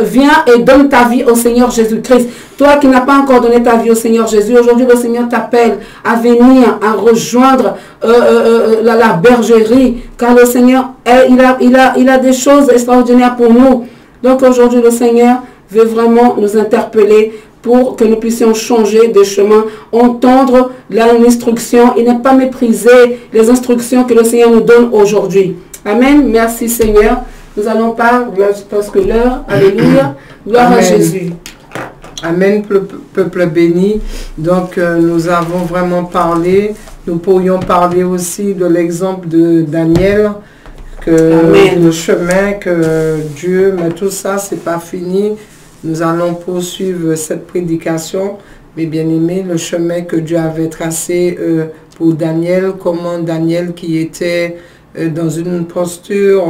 Viens et donne ta vie au Seigneur Jésus-Christ. Toi qui n'as pas encore donné ta vie au Seigneur Jésus, aujourd'hui, le Seigneur t'appelle à venir, à rejoindre la bergerie. Car le Seigneur, il a des choses extraordinaires pour nous. Donc aujourd'hui, le Seigneur veut vraiment nous interpeller pour que nous puissions changer de chemin, entendre l'instruction et ne pas mépriser les instructions que le Seigneur nous donne aujourd'hui. Amen. Merci Seigneur. Nous allons parler parce que l'heure, alléluia, gloire Amen. À Jésus. Amen, peuple béni. Donc nous avons vraiment parlé, nous pourrions parler aussi de l'exemple de Daniel, que le chemin que Dieu, mais tout ça, c'est pas fini. Nous allons poursuivre cette prédication, mais bien aimé, le chemin que Dieu avait tracé pour Daniel, comment Daniel qui était dans une posture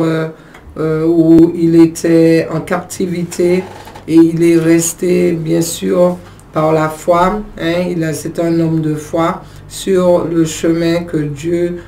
où il était en captivité et il est resté bien sûr par la foi, hein, c'est un homme de foi sur le chemin que Dieu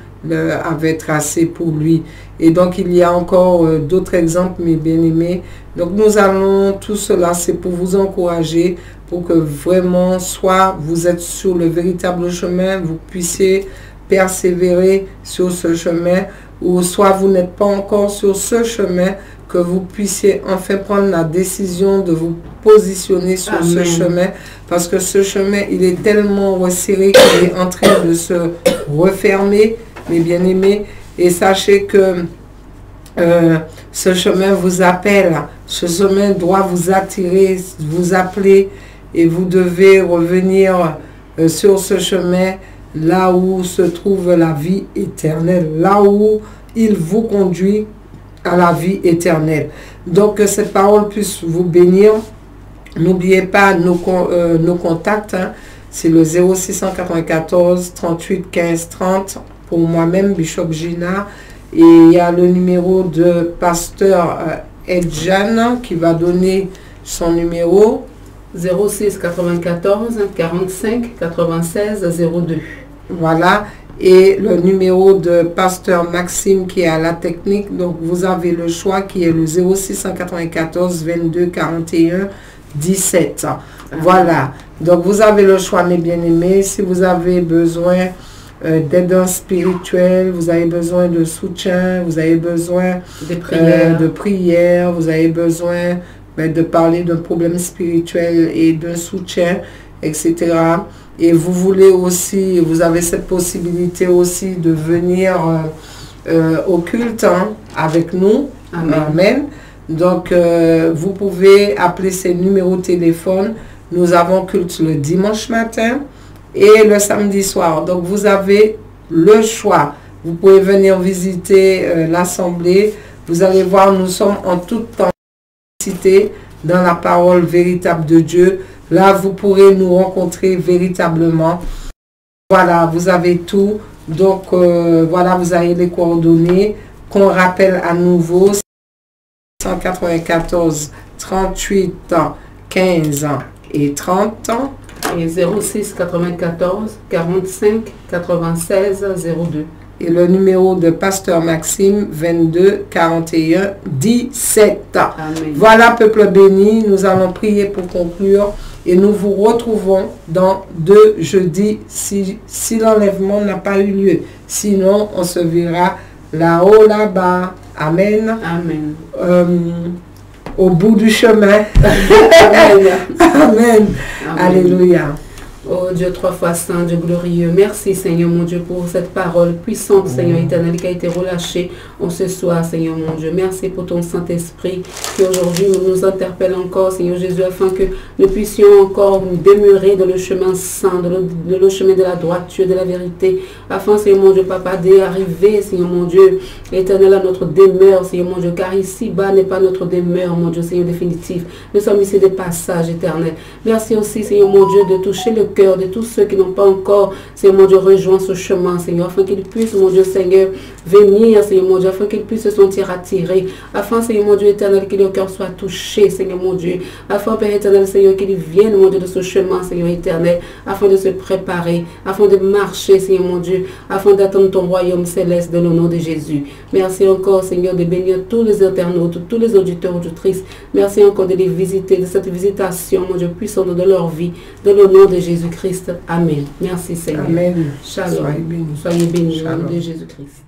avait tracé pour lui. Et donc il y a encore d'autres exemples, mes bien-aimés. Donc nous allons, tout cela c'est pour vous encourager, pour que vraiment soit vous êtes sur le véritable chemin, vous puissiez persévérer sur ce chemin, ou soit vous n'êtes pas encore sur ce chemin, que vous puissiez enfin prendre la décision de vous positionner sur Amen. Ce chemin, parce que ce chemin il est tellement resserré qu'il est en train de se refermer, mes bien-aimés. Et sachez que ce chemin vous appelle, ce chemin doit vous attirer, vous appeler, et vous devez revenir sur ce chemin, là où se trouve la vie éternelle, là où il vous conduit à la vie éternelle. Donc que cette parole puisse vous bénir. N'oubliez pas nos contacts, hein. C'est le 0694 38 15 30 pour moi-même, Bishop Gina. Et il y a le numéro de pasteur Edjan qui va donner son numéro. 06 94 45 96 02. Voilà. Et le numéro de pasteur Maxime qui est à la technique. Donc vous avez le choix qui est le 0694 22 41 17. Voilà. Donc vous avez le choix, mes bien-aimés. Si vous avez besoin d'aide spirituelle, vous avez besoin de soutien, vous avez besoin de prière, vous avez besoin de parler d'un problème spirituel et d'un soutien, etc. Et vous voulez aussi, vous avez cette possibilité aussi de venir au culte, hein, avec nous. Amen. Amen. Donc, vous pouvez appeler ces numéros de téléphone. Nous avons culte le dimanche matin et le samedi soir. Donc, vous avez le choix. Vous pouvez venir visiter l'assemblée. Vous allez voir, nous sommes en toute temps dans la parole véritable de Dieu. Là, vous pourrez nous rencontrer véritablement. Voilà, vous avez tout. Donc, voilà, vous avez les coordonnées qu'on rappelle à nouveau. 194 38 15 et 30. Et 06 94 45 96 02. Et le numéro de Pasteur Maxime, 22 41 17. Amen. Voilà, peuple béni, nous allons prier pour conclure. Et nous vous retrouvons dans 2 jeudis si l'enlèvement n'a pas eu lieu. Sinon, on se verra là-haut, là-bas. Amen. Amen. Au bout du chemin. Amen. Amen. Alléluia. Oh Dieu, 3 fois saint, Dieu glorieux, merci Seigneur mon Dieu pour cette parole puissante, Seigneur éternel, qui a été relâchée en ce soir, Seigneur mon Dieu. Merci pour ton Saint-Esprit qui aujourd'hui nous interpelle encore, Seigneur Jésus, afin que nous puissions encore demeurer dans le chemin saint, dans le chemin de la droiture, de la vérité, afin, Seigneur mon Dieu, Papa, d'arriver, Seigneur mon Dieu, éternel, à notre demeure, Seigneur mon Dieu, car ici-bas n'est pas notre demeure, mon Dieu, Seigneur définitif. Nous sommes ici des passages éternels. Merci aussi, Seigneur mon Dieu, de toucher le cœur de tous ceux qui n'ont pas encore, Seigneur mon Dieu, rejoint ce chemin, Seigneur, afin qu'ils puissent, mon Dieu, Seigneur, venir, Seigneur mon Dieu, afin qu'ils puissent se sentir attirés, afin, Seigneur mon Dieu éternel, que leur cœur soit touché, Seigneur mon Dieu, afin, Père éternel, Seigneur, qu'ils viennent, mon Dieu, de ce chemin, Seigneur éternel, afin de se préparer, afin de marcher, Seigneur mon Dieu, afin d'attendre ton royaume céleste dans le nom de Jésus. Merci encore, Seigneur, de bénir tous les internautes, tous les auditeurs, auditrices. Merci encore de les visiter, de cette visitation, mon Dieu, puissante de leur vie, dans le nom de Jésus-Christ. Amen. Merci, Seigneur. Amen. Shalom. Soyez bénis. Soyez bénis au nom Shalom. de Jésus-Christ.